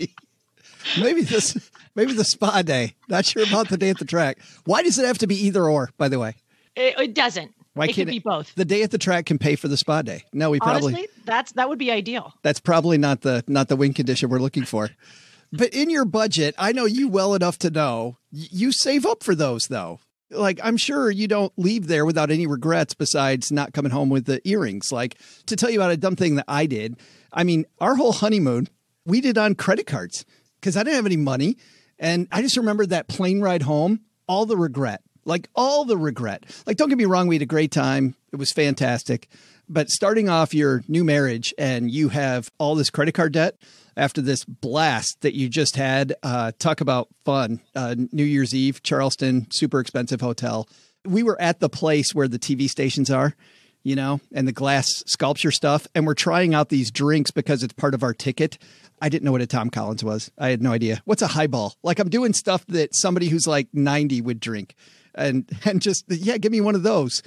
Maybe the spa day. Not sure about the day at the track. Why does it have to be either or, by the way? It doesn't. Why it can't be both? The day at the track can pay for the spa day. No, we probably honestly that would be ideal. That's probably not the win condition we're looking for. But in your budget, I know you well enough to know you save up for those though. Like I'm sure you don't leave there without any regrets besides not coming home with the earrings. Like to tell you about a dumb thing that I did. I mean, our whole honeymoon we did on credit cards because I didn't have any money, and I just remember that plane ride home, all the regret. Like all the regret. Like, don't get me wrong. We had a great time. It was fantastic. But starting off your new marriage and you have all this credit card debt after this blast that you just had, talk about fun. New Year's Eve, Charleston, super expensive hotel. We were at the place where the TV stations are, you know, and the glass sculpture stuff. And we're trying out these drinks because it's part of our ticket. I didn't know what a Tom Collins was. I had no idea. What's a highball? Like I'm doing stuff that somebody who's like 90 would drink. And just, yeah, give me one of those.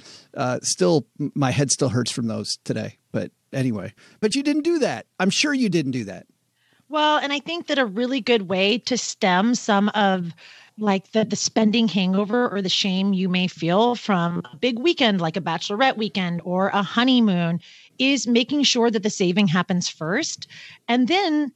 Still, my head still hurts from those today. But anyway, but you didn't do that. I'm sure you didn't do that. Well, and I think that a really good way to stem some of like the spending hangover or the shame you may feel from a big weekend, like a bachelorette weekend or a honeymoon, is making sure that the saving happens first. And then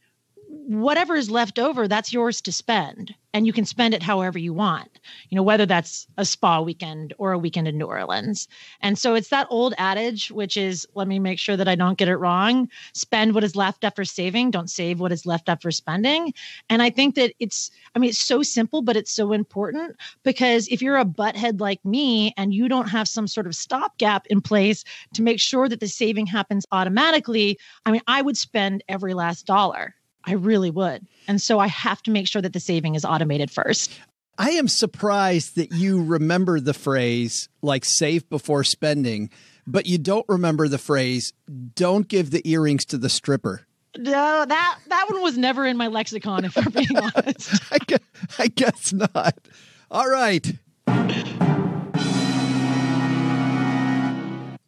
whatever is left over, that's yours to spend. And you can spend it however you want, you know, whether that's a spa weekend or a weekend in New Orleans. And so it's that old adage, which is, let me make sure that I don't get it wrong. Spend what is left after saving. Don't save what is left after spending. And I think that it's so simple, but it's so important because if you're a butthead like me and you don't have some sort of stopgap in place to make sure that the saving happens automatically, I would spend every last dollar. I really would. And so I have to make sure that the saving is automated first. I am surprised that you remember the phrase like save before spending, but you don't remember the phrase don't give the earrings to the stripper. No, that one was never in my lexicon, if we're being honest. I guess not. All right.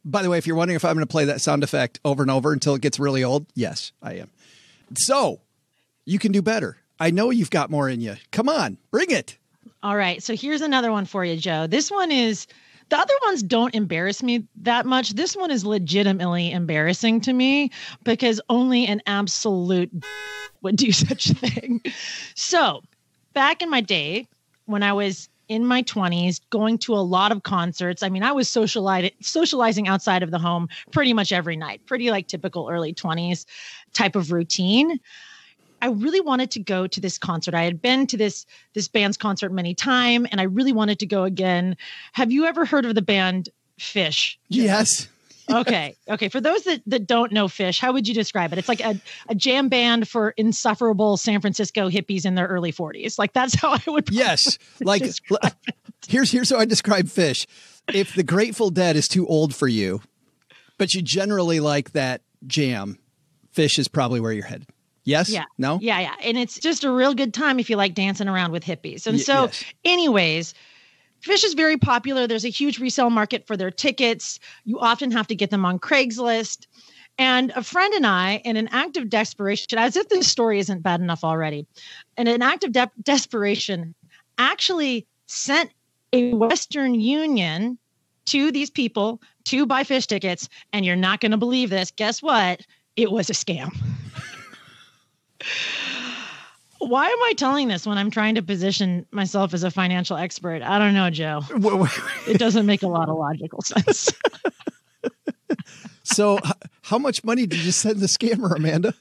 By the way, if you're wondering if I'm going to play that sound effect over and over until it gets really old, yes, I am. So you can do better. I know you've got more in you. Come on, bring it. All right. So here's another one for you, Joe. This one is, the other ones don't embarrass me that much. This one is legitimately embarrassing to me because only an absolute would do such a thing. So back in my day, when I was in my 20s, going to a lot of concerts. I was socializing outside of the home pretty much every night, pretty like typical early 20s type of routine. I really wanted to go to this concert. I had been to this band's concert many times, and I really wanted to go again. Have you ever heard of the band Fish? Yes. Okay. For those that don't know Fish, how would you describe it? It's like a jam band for insufferable San Francisco hippies in their early 40s. Like that's how I would. Yes. Like here's how I describe Fish. If the Grateful Dead is too old for you, but you generally like that jam, Fish is probably where you're headed. Yes? Yeah. No? Yeah. And it's just a real good time if you like dancing around with hippies. And so anyways, Fish is very popular. There's a huge resale market for their tickets. You often have to get them on Craigslist. And a friend and I, in an act of desperation, as if this story isn't bad enough already, in an act of desperation, actually sent a Western Union to these people to buy Fish tickets. And you're not going to believe this. Guess what? It was a scam. Why am I telling this when I'm trying to position myself as a financial expert? I don't know, Joe. It doesn't make a lot of logical sense. So how much money did you send the scammer, Amanda?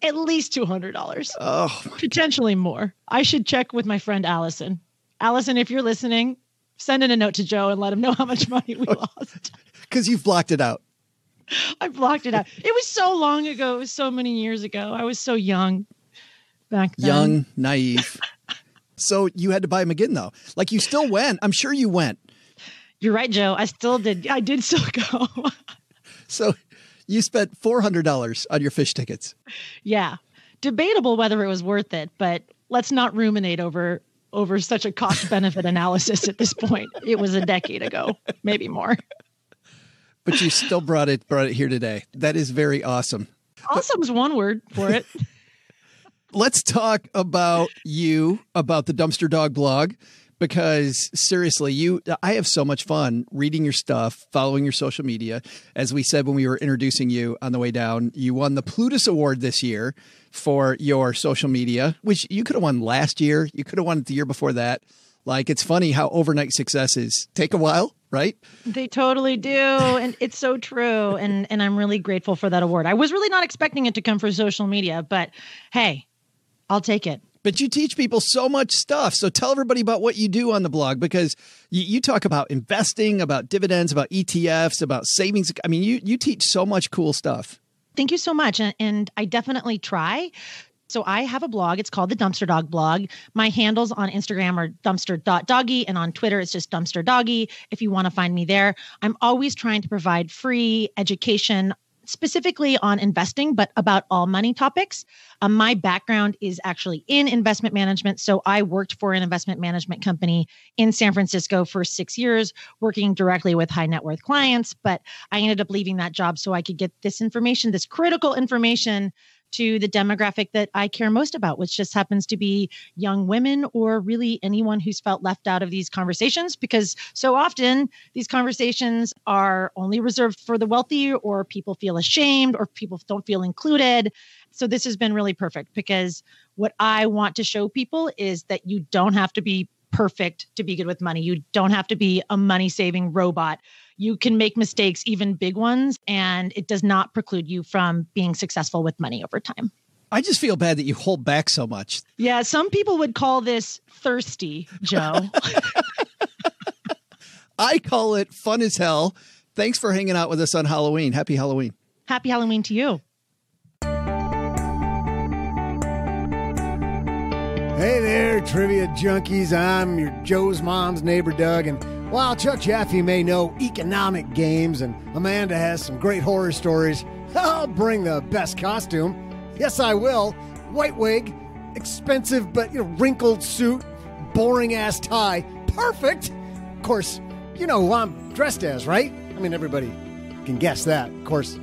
At least $200. Oh, potentially more. I should check with my friend Allison. Allison, if you're listening, send in a note to Joe and let him know how much money we lost. Because you've blocked it out. I blocked it out. It was so long ago. It was so many years ago. I was so young back then. Young, naive. So you had to buy them again, though. Like you still went. I'm sure you went. You're right, Joe. I still did. I did still go. So you spent $400 on your Fish tickets. Yeah. debatable whether it was worth it, but let's not ruminate over such a cost benefit analysis at this point. It was a decade ago, maybe more. But you still brought it here today. That is very awesome. Awesome is one word for it. Let's talk about the Dumpster Dog blog, because seriously, I have so much fun reading your stuff, following your social media. As we said when we were introducing you on the way down, you won the Plutus Award this year for your social media, which you could have won last year. You could have won it the year before that. Like, it's funny how overnight successes take a while, right? They totally do. And it's so true. And I'm really grateful for that award. I was really not expecting it to come from social media, but hey, I'll take it. But you teach people so much stuff. So tell everybody about what you do on the blog, because you talk about investing, about dividends, about ETFs, about savings. I mean, you teach so much cool stuff. Thank you so much. And I definitely try. So I have a blog. It's called the Dumpster Dog blog. My handles on Instagram are dumpster.doggy, and on Twitter, it's just Dumpster Doggy if you want to find me there. I'm always trying to provide free education, specifically on investing, but about all money topics. My background is actually in investment management. So I worked for an investment management company in San Francisco for 6 years, working directly with high net worth clients. But I ended up leaving that job so I could get this information, this critical information, to the demographic that I care most about, which just happens to be young women, or really anyone who's felt left out of these conversations, because so often these conversations are only reserved for the wealthy, or people feel ashamed, or people don't feel included. So this has been really perfect, because what I want to show people is that you don't have to be perfect to be good with money. You don't have to be a money-saving robot. You can make mistakes, even big ones, and it does not preclude you from being successful with money over time. I just feel bad that you hold back so much. Yeah, some people would call this thirsty, Joe. I call it fun as hell. Thanks for hanging out with us on Halloween. Happy Halloween. Happy Halloween to you. Hey there, trivia junkies. I'm your Joe's mom's neighbor, Doug. And while Chuck Jaffe may know economic games and Amanda has some great horror stories, I'll bring the best costume. Yes, I will. White wig, expensive but wrinkled suit, boring-ass tie. Perfect. Of course, you know who I'm dressed as, right? I mean, everybody can guess that, of course.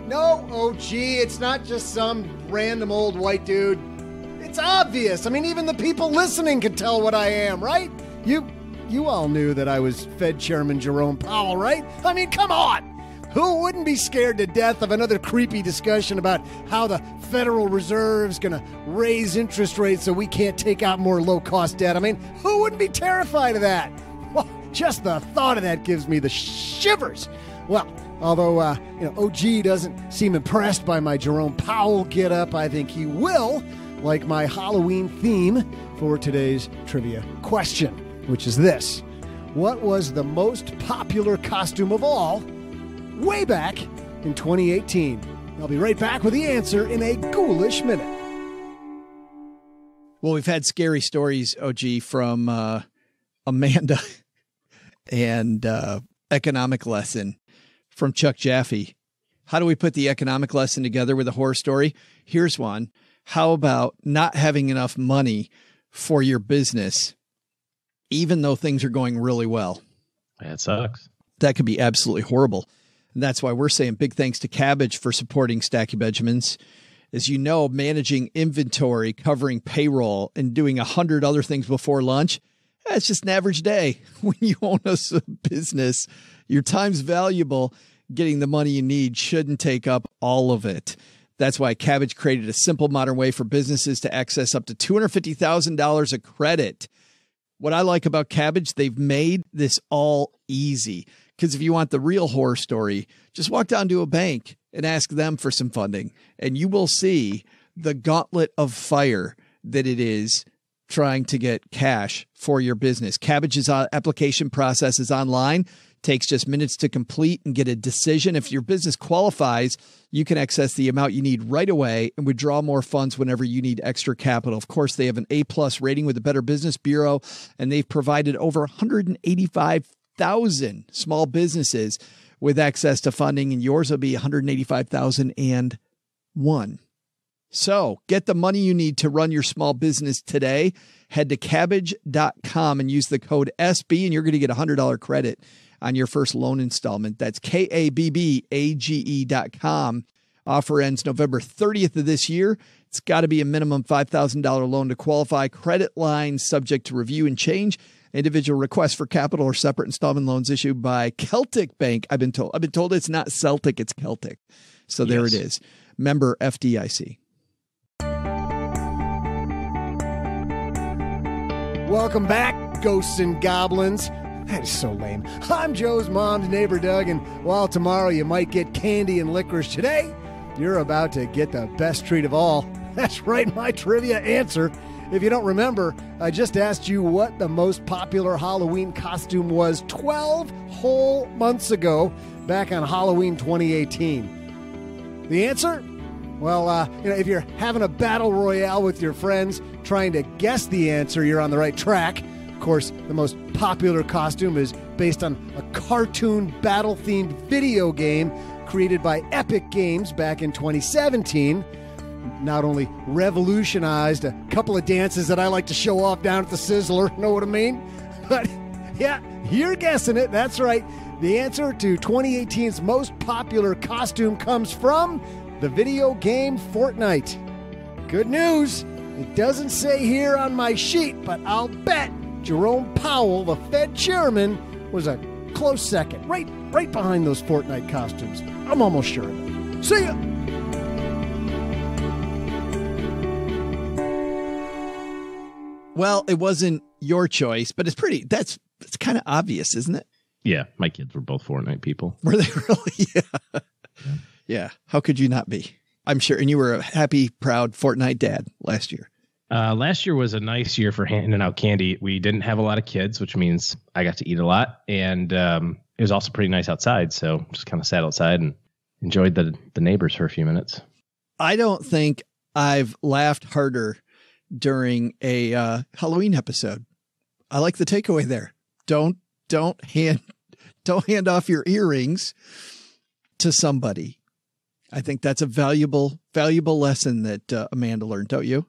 No, OG, it's not just some random old white dude. It's obvious. I mean, even the people listening can tell what I am, right? You all knew that I was Fed Chairman Jerome Powell, right? I mean, come on. Who wouldn't be scared to death of another creepy discussion about how the Federal Reserve's going to raise interest rates so we can't take out more low-cost debt? I mean, who wouldn't be terrified of that? Well, just the thought of that gives me the shivers. Well, although, OG doesn't seem impressed by my Jerome Powell get-up, I think he will like my Halloween theme for today's trivia question, which is this. What was the most popular costume of all way back in 2018? I'll be right back with the answer in a ghoulish minute. Well, we've had scary stories, OG, from Amanda and economic lesson from Chuck Jaffe. How do we put the economic lesson together with a horror story? Here's one. How about not having enough money for your business, even though things are going really well? That sucks. That could be absolutely horrible. And that's why we're saying big thanks to Cabbage for supporting Stacky Benjamins. As you know, managing inventory, covering payroll, and doing 100 other things before lunch, it's just an average day. When you own a business, your time's valuable. Getting the money you need shouldn't take up all of it. That's why Cabbage created a simple, modern way for businesses to access up to $250,000 of credit. What I like about Cabbage, they've made this all easy. Because if you want the real horror story, just walk down to a bank and ask them for some funding, and you will see the gauntlet of fire that it is trying to get cash for your business. Cabbage's application process is online. Takes just minutes to complete and get a decision. If your business qualifies, you can access the amount you need right away and withdraw more funds whenever you need extra capital. Of course, they have an A+ rating with the Better Business Bureau, and they've provided over 185,000 small businesses with access to funding, and yours will be 185,001. So get the money you need to run your small business today. Head to Kabbage.com and use the code SB, and you're going to get a $100 credit on your first loan installment. That's KABBAGE.com. Offer ends November 30th of this year. It's got to be a minimum $5,000 loan to qualify. Credit lines subject to review and change. Individual requests for capital or separate installment loans issued by Celtic Bank. I've been told it's not Celtic, it's Celtic. So there it is. Member FDIC. Welcome back, ghosts and goblins. That is so lame. I'm Joe's mom's neighbor, Doug, and while tomorrow you might get candy and licorice, today you're about to get the best treat of all. That's right, my trivia answer. If you don't remember, I just asked you what the most popular Halloween costume was 12 whole months ago, back on Halloween 2018. The answer? Well, if you're having a battle royale with your friends trying to guess the answer, you're on the right track. Of course, the most popular costume is based on a cartoon battle-themed video game created by Epic Games back in 2017. Not only revolutionized a couple of dances that I like to show off down at the Sizzler, know what I mean? But yeah, you're guessing it. That's right. The answer to 2018's most popular costume comes from the video game Fortnite. Good news. It doesn't say here on my sheet, but I'll bet Jerome Powell, the Fed chairman, was a close second, right behind those Fortnite costumes. I'm almost sure of it. See ya! Well, it wasn't your choice, but it's kind of obvious, isn't it? Yeah, my kids were both Fortnite people. Were they really? Yeah. How could you not be? I'm sure. And you were a happy, proud Fortnite dad last year. Last year was a nice year for handing out candy. We didn't have a lot of kids, which means I got to eat a lot. And it was also pretty nice outside. So just kind of sat outside and enjoyed the neighbors for a few minutes. I don't think I've laughed harder during a Halloween episode. I like the takeaway there. Don't hand off your earrings to somebody. I think that's a valuable lesson that Amanda learned, don't you?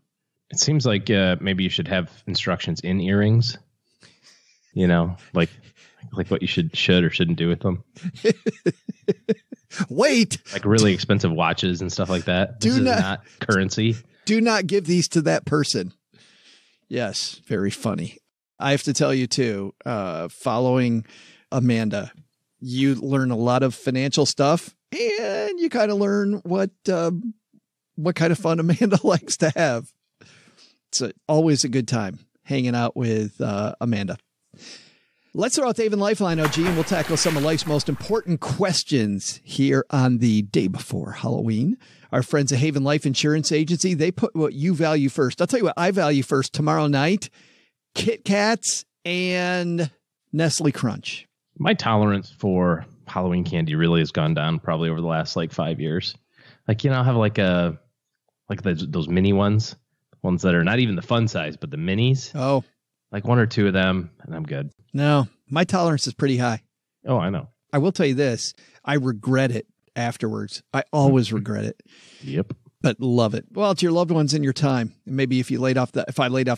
It seems like maybe you should have instructions in earrings, like what you should or shouldn't do with them. Wait, like really expensive watches and stuff like that. This is not currency. Do not give these to that person. Yes, very funny. I have to tell you too, following Amanda, you learn a lot of financial stuff, and you kind of learn what kind of fun Amanda likes to have. It's always a good time hanging out with Amanda. Let's throw out the Haven Lifeline, OG, and we'll tackle some of life's most important questions here on the day before Halloween. Our friends at Haven Life Insurance Agency, they put what you value first. I'll tell you what I value first tomorrow night: Kit Kats and Nestle Crunch. My tolerance for Halloween candy really has gone down probably over the last 5 years. I'll have those mini ones that are not even the fun size, but the minis. Oh, one or two of them, and I'm good. No, my tolerance is pretty high. Oh, I know. I will tell you this. I regret it afterwards. I always regret it. Yep. But love it. Well, it's your loved ones in your time. And maybe if I laid off the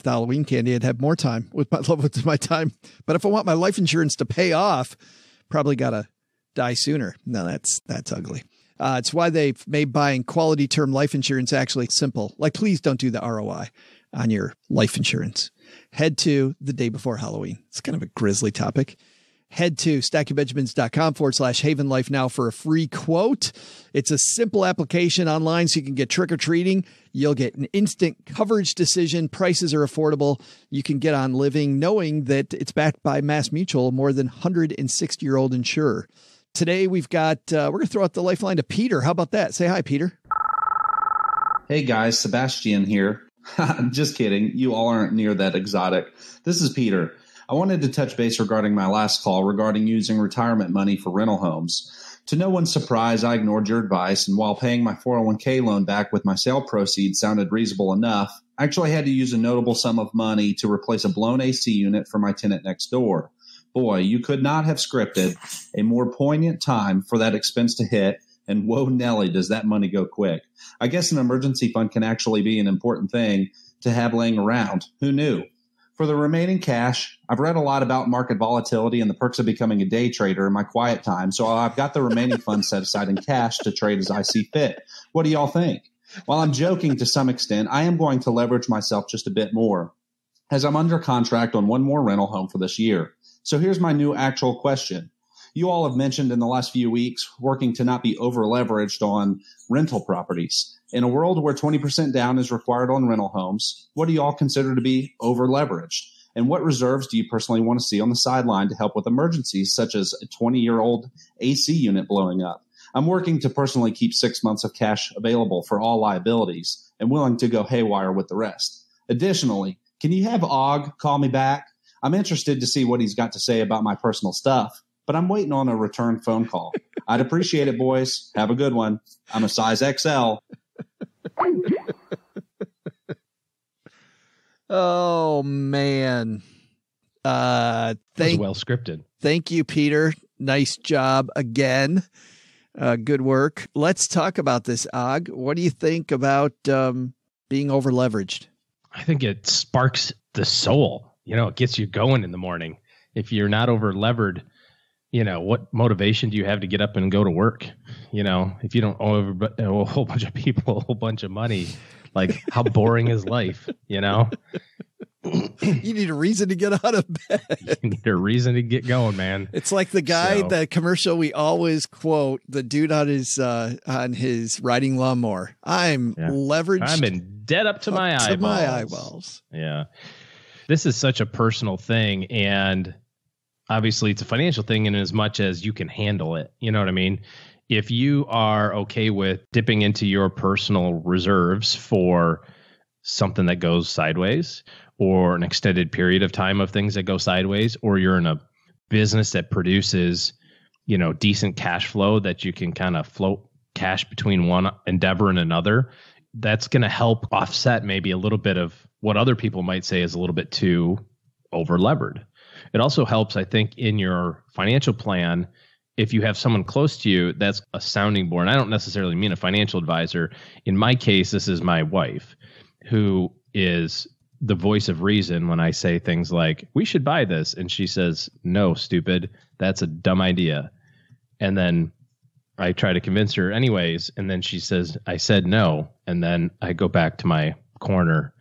Halloween candy, I'd have more time with my loved ones in my time. But if I want my life insurance to pay off, probably got to die sooner. No, that's ugly. It's why they've made buying quality term life insurance actually simple. Please don't do the ROI on your life insurance. Head to the day before Halloween. It's kind of a grisly topic. Head to stackingbenjamins.com/Haven Life now for a free quote. It's a simple application online so you can get trick-or-treating. You'll get an instant coverage decision. Prices are affordable. You can get on living knowing that it's backed by Mass Mutual, more than 160-year-old insurer. Today we've got, we're going to throw out the lifeline to Peter. How about that? Say hi, Peter. Hey guys, Sebastian here. Just kidding. You all aren't near that exotic. This is Peter. I wanted to touch base regarding my last call regarding using retirement money for rental homes. To no one's surprise, I ignored your advice, and while paying my 401k loan back with my sale proceeds sounded reasonable enough, I actually had to use a notable sum of money to replace a blown AC unit for my tenant next door. Boy, you could not have scripted a more poignant time for that expense to hit And whoa, Nelly, does that money go quick. I guess an emergency fund can actually be an important thing to have laying around. Who knew? For the remaining cash, I've read a lot about market volatility and the perks of becoming a day trader in my quiet time, so I've got the remaining funds set aside in cash to trade as I see fit. What do y'all think? While I'm joking to some extent, I am going to leverage myself just a bit more, as I'm under contract on one more rental home for this year. So here's my new actual question. You all have mentioned in the last few weeks working to not be over-leveraged on rental properties. In a world where 20% down is required on rental homes, what do you all consider to be over-leveraged? And what reserves do you personally want to see on the sideline to help with emergencies, such as a 20-year-old AC unit blowing up? I'm working to personally keep 6 months of cash available for all liabilities and willing to go haywire with the rest. Additionally, can you have Og call me back? I'm interested to see what he's got to say about my personal stuff, but I'm waiting on a return phone call. I'd appreciate it, boys. Have a good one. I'm a size XL. Oh, man. That was well scripted. Thank you, Peter. Nice job again. Good work. Let's talk about this, Og. What do you think about being over-leveraged? I think it sparks the soul. It gets you going in the morning. If you're not over-levered, what motivation do you have to get up and go to work? If you don't owe a whole bunch of people a whole bunch of money, like how boring is life, You need a reason to get out of bed. You need a reason to get going, man. It's like the guy, the commercial we always quote, the dude on his riding lawnmower. I'm leveraged. I'm in debt up to my eyeballs. Yeah. This is such a personal thing, and obviously it's a financial thing in as much as you can handle it. You know what I mean? If you are okay with dipping into your personal reserves for something that goes sideways, or an extended period of time of things that go sideways, or you're in a business that produces, decent cash flow that you can kind of float cash between one endeavor and another, that's going to help offset maybe a little bit of what other people might say is a little bit too over-levered. It also helps, I think, in your financial plan, if you have someone close to you that's a sounding board. And I don't necessarily mean a financial advisor. In my case, this is my wife, who is the voice of reason when I say things like, we should buy this. And she says, no, stupid, that's a dumb idea. And then I try to convince her anyways. And then she says, I said no. And then I go back to my corner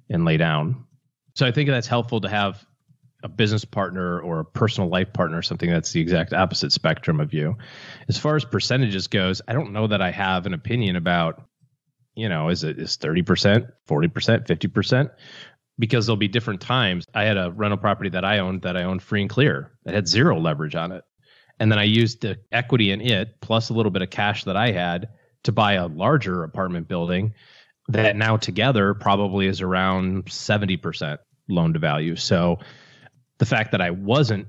and lay down. So I think that's helpful to have a business partner or a personal life partner, something that's the exact opposite spectrum of you. As far as percentages goes, I don't know that I have an opinion about, is 30%, 40%, 50%? Because there'll be different times. I had a rental property that I owned free and clear that had zero leverage on it. And then I used the equity in it plus a little bit of cash that I had to buy a larger apartment building that now together probably is around 70% loan to value. So the fact that I wasn't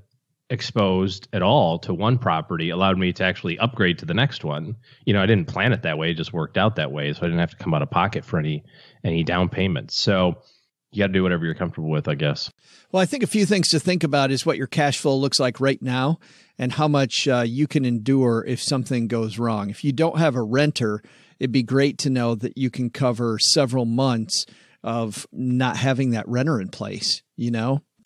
exposed at all to one property allowed me to actually upgrade to the next one. I didn't plan it that way. It just worked out that way. So I didn't have to come out of pocket for any down payments. So you got to do whatever you're comfortable with, I guess. Well, I think a few things to think about is what your cash flow looks like right now and how much you can endure if something goes wrong. If you don't have a renter, it'd be great to know that you can cover several months of not having that renter in place,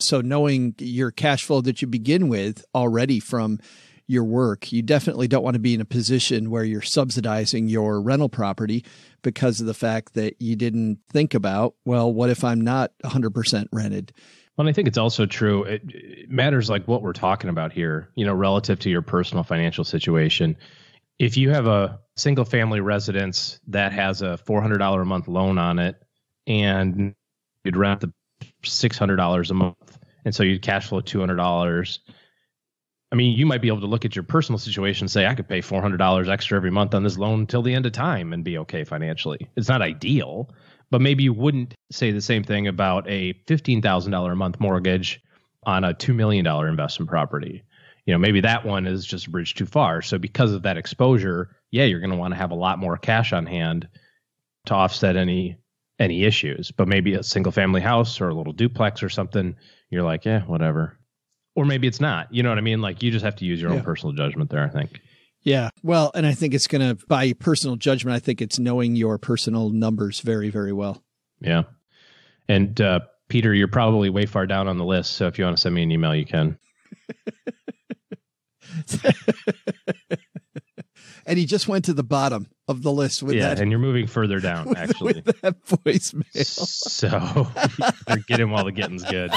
So knowing your cash flow that you begin with already from your work, you definitely don't want to be in a position where you're subsidizing your rental property because of the fact that you didn't think about, well, what if I'm not 100% rented? Well, I think it's also true. It matters like what we're talking about here, relative to your personal financial situation. If you have a single family residence that has a $400 a month loan on it and you'd rent the $600 a month, and so you'd cash flow $200. I mean, you might be able to look at your personal situation and say, I could pay $400 extra every month on this loan until the end of time and be okay financially. It's not ideal, but maybe you wouldn't say the same thing about a $15,000 a month mortgage on a $2 million investment property. Maybe that one is just a bridge too far. So because of that exposure, you're going to want to have a lot more cash on hand to offset any issues. But maybe a single family house or a little duplex or something, you're like, whatever. Or maybe it's not. You know what I mean? Like, you just have to use your own personal judgment there, I think. Yeah. Well, and I think it's going to, by personal judgment, I think it's knowing your personal numbers very, very well. Yeah. And Peter, you're probably way far down on the list. So if you want to send me an email, you can. And he just went to the bottom of the list with that. And you're moving further down, actually. With that voicemail. So you get him while the getting's good.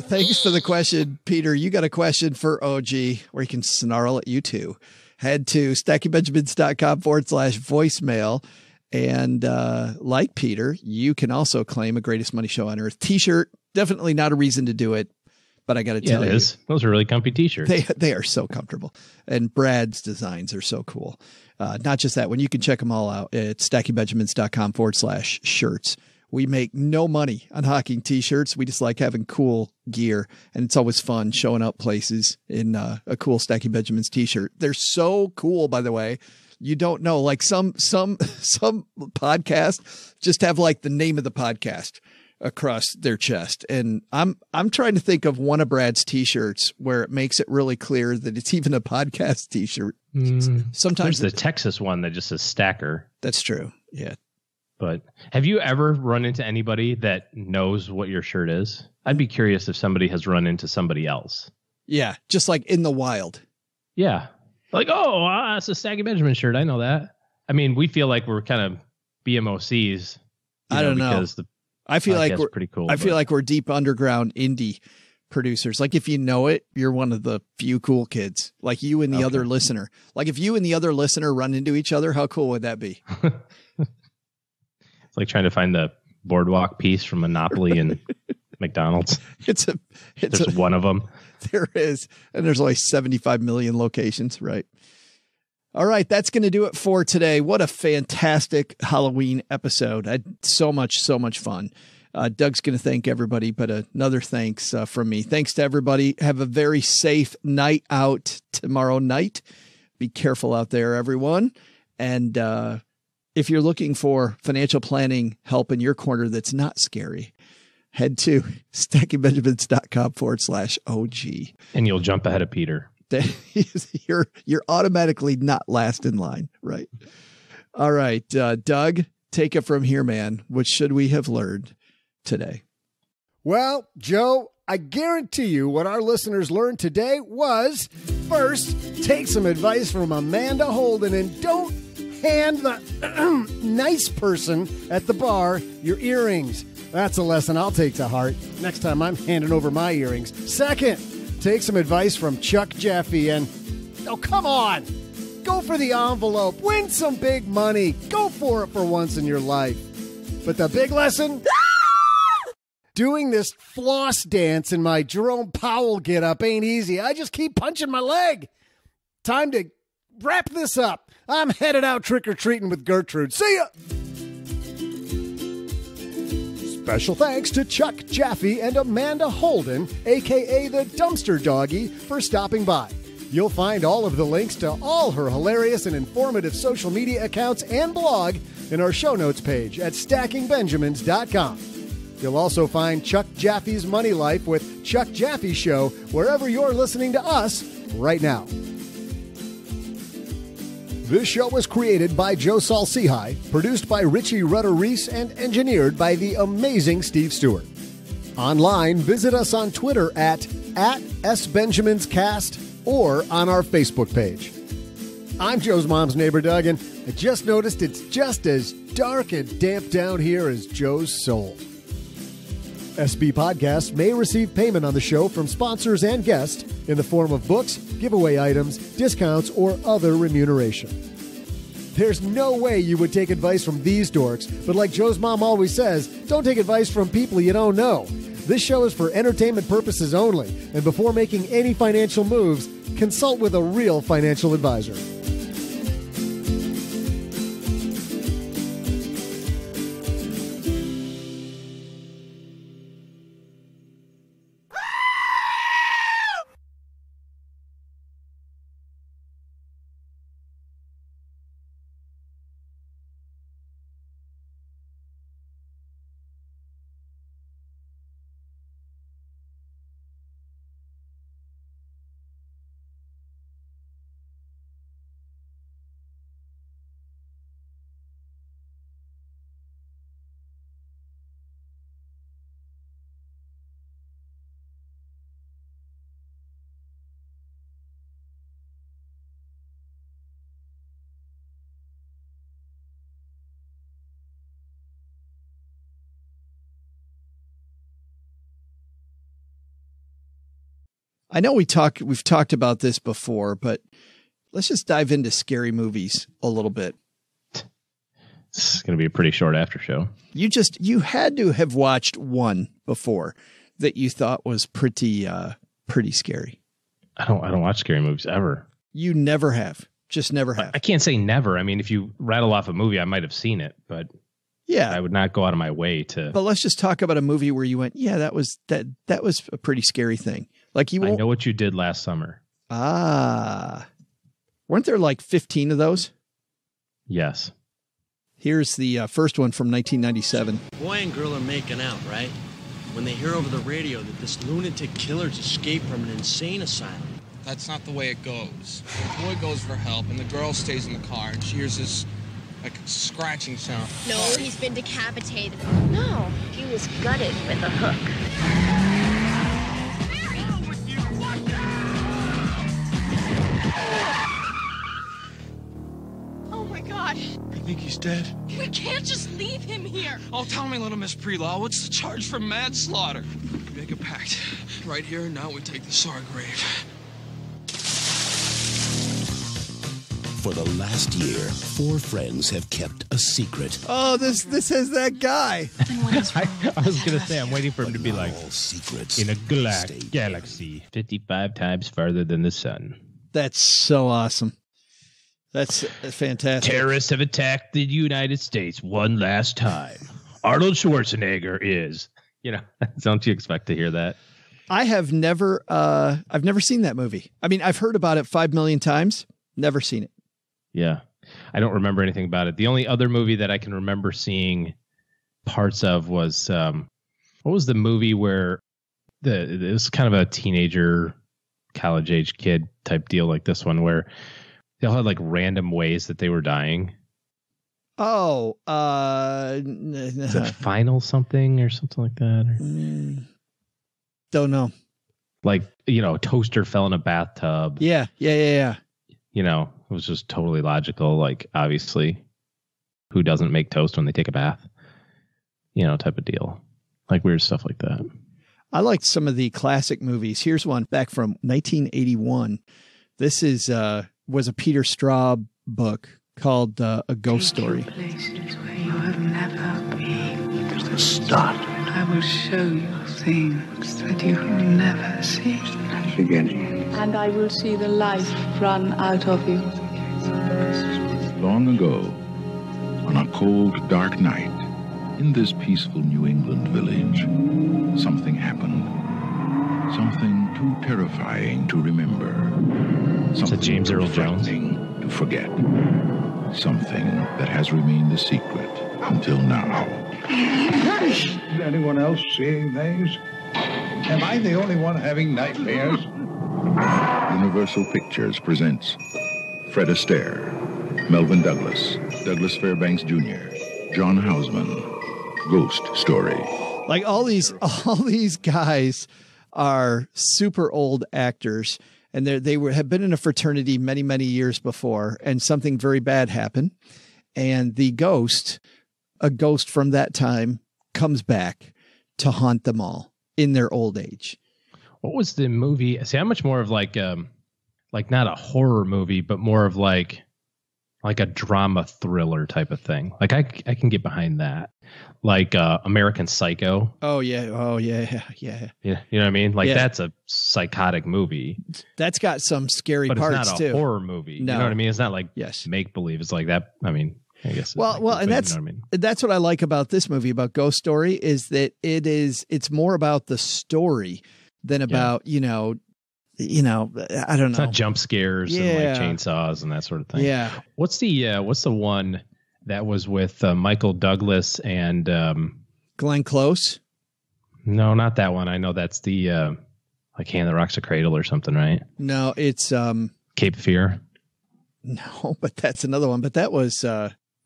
Thanks for the question, Peter. You got a question for OG where he can snarl at you too. Head to stackingbenjamins.com/voicemail. And like Peter, you can also claim a Greatest Money Show on Earth t-shirt. Definitely not a reason to do it, but I got to tell you. Those are really comfy t-shirts. They are so comfortable. And Brad's designs are so cool. Not just that, when you can check them all out at stackingbenjamins.com/shirts. We make no money on hawking t-shirts. We just like having cool gear, and it's always fun showing up places in a cool Stacking Benjamins t-shirt. They're so cool, by the way. You don't know, like some podcasts just have like the name of the podcast across their chest. And I'm trying to think of one of Brad's t-shirts where it makes it really clear that it's even a podcast t-shirt. Sometimes there's the Texas one that just says Stacker. That's true. Yeah. But have you ever run into anybody that knows what your shirt is? I'd be curious if somebody has run into somebody else. Yeah, just like in the wild. Yeah. Like, oh, it's a Stacking Benjamin shirt. I know that. I mean, we feel like we're kind of BMOCs. I don't know. Because I feel like we're pretty cool. I feel like we're deep underground indie producers. Like if you know it, you're one of the few cool kids. Like you and the other listener. Like if you and the other listener run into each other, how cool would that be? It's like trying to find the boardwalk piece from Monopoly and McDonald's. There's one of them. There is. And there's only 75 million locations, right? All right. That's going to do it for today. What a fantastic Halloween episode. I had so much fun. Doug's going to thank everybody, but another thanks from me. Thanks to everybody. Have a very safe night out tomorrow night. Be careful out there, everyone. And, if you're looking for financial planning help in your corner that's not scary, head to stackingbenjamins.com/OG. And you'll jump ahead of Peter. You're automatically not last in line, right? All right, Doug, take it from here, man. What should we have learned today? Well, Joe, I guarantee you what our listeners learned today was, first, take some advice from Amanda Holden and don't hand the nice person at the bar your earrings. That's a lesson I'll take to heart next time I'm handing over my earrings. Second, take some advice from Chuck Jaffe and, oh, come on, go for the envelope, win some big money, go for it for once in your life. But the big lesson? Doing this floss dance in my Jerome Powell get-up ain't easy. I just keep punching my leg. Time to wrap this up. I'm headed out trick-or-treating with Gertrude. See ya! Special thanks to Chuck Jaffe and Amanda Holden, a.k.a. the Dumpster Doggy, for stopping by. You'll find all of the links to all her hilarious and informative social media accounts and blog in our show notes page at stackingbenjamins.com. You'll also find Chuck Jaffe's Money Life with Chuck Jaffe Show wherever you're listening to us right now. This show was created by Joe Saul-Sehy, produced by Richie Rutter-Reese, and engineered by the amazing Steve Stewart. Online, visit us on Twitter at @SBenjaminsCast or on our Facebook page. I'm Joe's mom's neighbor, Doug, and I just noticed it's just as dark and damp down here as Joe's soul. SB Podcasts may receive payment on the show from sponsors and guests in the form of books, giveaway items, discounts, or other remuneration. There's no way you would take advice from these dorks, but like Joe's mom always says, don't take advice from people you don't know. This show is for entertainment purposes only, and before making any financial moves, consult with a real financial advisor. I know we've talked about this before, but let's just dive into scary movies a little bit. It's going to be a pretty short after show. You had to have watched one before that you thought was pretty scary. I don't watch scary movies ever. You never have. Just never have. I can't say never. I mean, if you rattle off a movie, I might have seen it, but yeah, I would not go out of my way to. But let's just talk about a movie where you went, yeah, that was a pretty scary thing. Like you. I Know What You Did Last Summer. Ah, weren't there like 15 of those? Yes. Here's the first one from 1997. Boy and girl are making out, right? When they hear over the radio that this lunatic killer's escaped from an insane asylum. That's not the way it goes. The boy goes for help, and the girl stays in the car, and she hears this, like, scratching sound. No, he's been decapitated. No, he was gutted with a hook. Oh, my God. I think he's dead. We can't just leave him here. Oh, tell me, little Miss Prelaw, what's the charge for manslaughter? We make a pact. Right here and now we take this to our grave. For the last year, 4 friends have kept a secret. Oh, this has that guy. I was going to say, I'm waiting for him to be like, secrets in a galaxy 55 times farther than the sun. That's so awesome. That's fantastic. Terrorists have attacked the United States one last time. Arnold Schwarzenegger is, don't you expect to hear that? I have never, I've never seen that movie. I mean, I've heard about it 5 million times. Never seen it. Yeah. I don't remember anything about it. The only other movie that I can remember seeing parts of was, what was the movie where it was kind of a teenager, college age kid type deal like this one where they all had like random ways that they were dying. Oh, is it Final something or something like that? Don't know. Like, a toaster fell in a bathtub. Yeah. It was just totally logical. Like, obviously, who doesn't make toast when they take a bath? Type of deal. Like weird stuff like that. I liked some of the classic movies. Here's one back from 1981. This was a Peter Straub book called A Ghost Story. Places where you have never been. There's the start. I will show you things that you will never see. Beginning. And I will see the life run out of you. Long ago, on a cold, dark night, in this peaceful New England village, something happened. Something too terrifying to remember. Something James Earl Jones to forget. Something that has remained a secret until now. Is anyone else seeing things? Am I the only one having nightmares? Universal Pictures presents Fred Astaire, Melvin Douglas, Douglas Fairbanks Jr., John Houseman, Ghost Story. Like all these guys are super old actors, and they have been in a fraternity many, many years before, and something very bad happened, and a ghost from that time comes back to haunt them all in their old age. What was the movie? See, I'm much more of like not a horror movie, but more of like a drama thriller type of thing. Like I can get behind that. Like American Psycho. Oh yeah. Yeah. You know what I mean? Like that's a psychotic movie. That's got some scary but parts it's not too. A horror movie. No. You know what I mean? It's not like yes. Make believe. It's like that. I mean, I guess. Well, and that's that's what I like about this movie, about Ghost Story, is that it's more about the story than about I don't know. It's not jump scares and like chainsaws and that sort of thing. Yeah. What's the one that was with Michael Douglas and Glenn Close? No, not that one. I know that's the like Hand That Rocks a Cradle or something, right? No, it's Cape Fear. No, but that's another one. But that was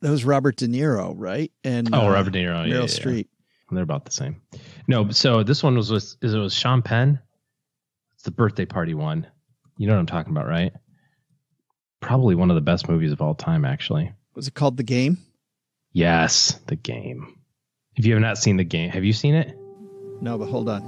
Robert De Niro, right? And Robert De Niro, Meryl Streep. They're about the same. No, so this one was Sean Penn. It's the birthday party one. You know what I'm talking about, right? Probably one of the best movies of all time, actually. Was it called The Game? Yes, The Game. If you have not seen The Game, have you seen it? No, but hold on.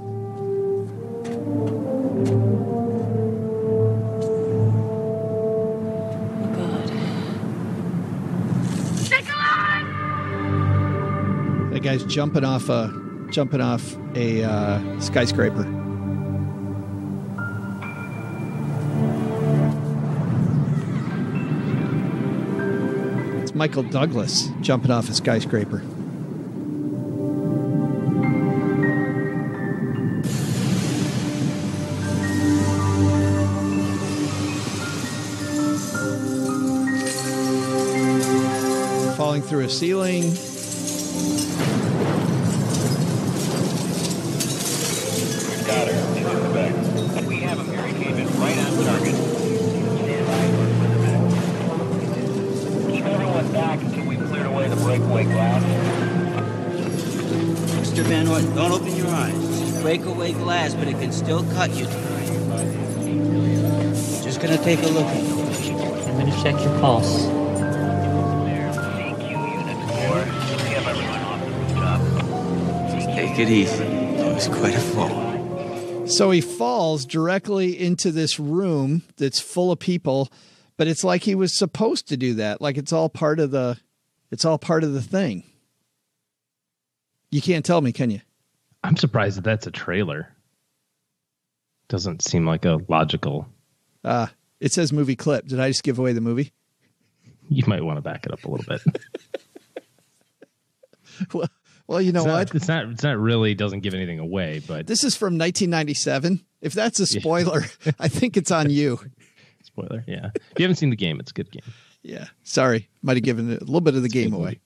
That guy's jumping off a skyscraper. It's Michael Douglas jumping off a skyscraper. Falling through a ceiling. Got her. This is the back. We have him here. He came in right on target. Stand by for a minute. Keep everyone back until we've cleared away the breakaway glass. Mr. Van Horn, don't open your eyes. It's breakaway glass, but it can still cut you. Just gonna take a look at you. I'm gonna check your pulse. Take it easy. It was quite a fall. So he falls directly into this room that's full of people, but it's like he was supposed to do that. Like it's all part of the thing. You can't tell me, can you? I'm surprised that that's a trailer. Doesn't seem like a logical. It says movie clip. Did I just give away the movie? You might want to back it up a little bit. Well, you know what? It's not really doesn't give anything away, but this is from 1997. If that's a spoiler, I think it's on you. Spoiler, yeah. If you haven't seen the game, it's a good game. Yeah. Sorry. Might have given a little bit of the game away.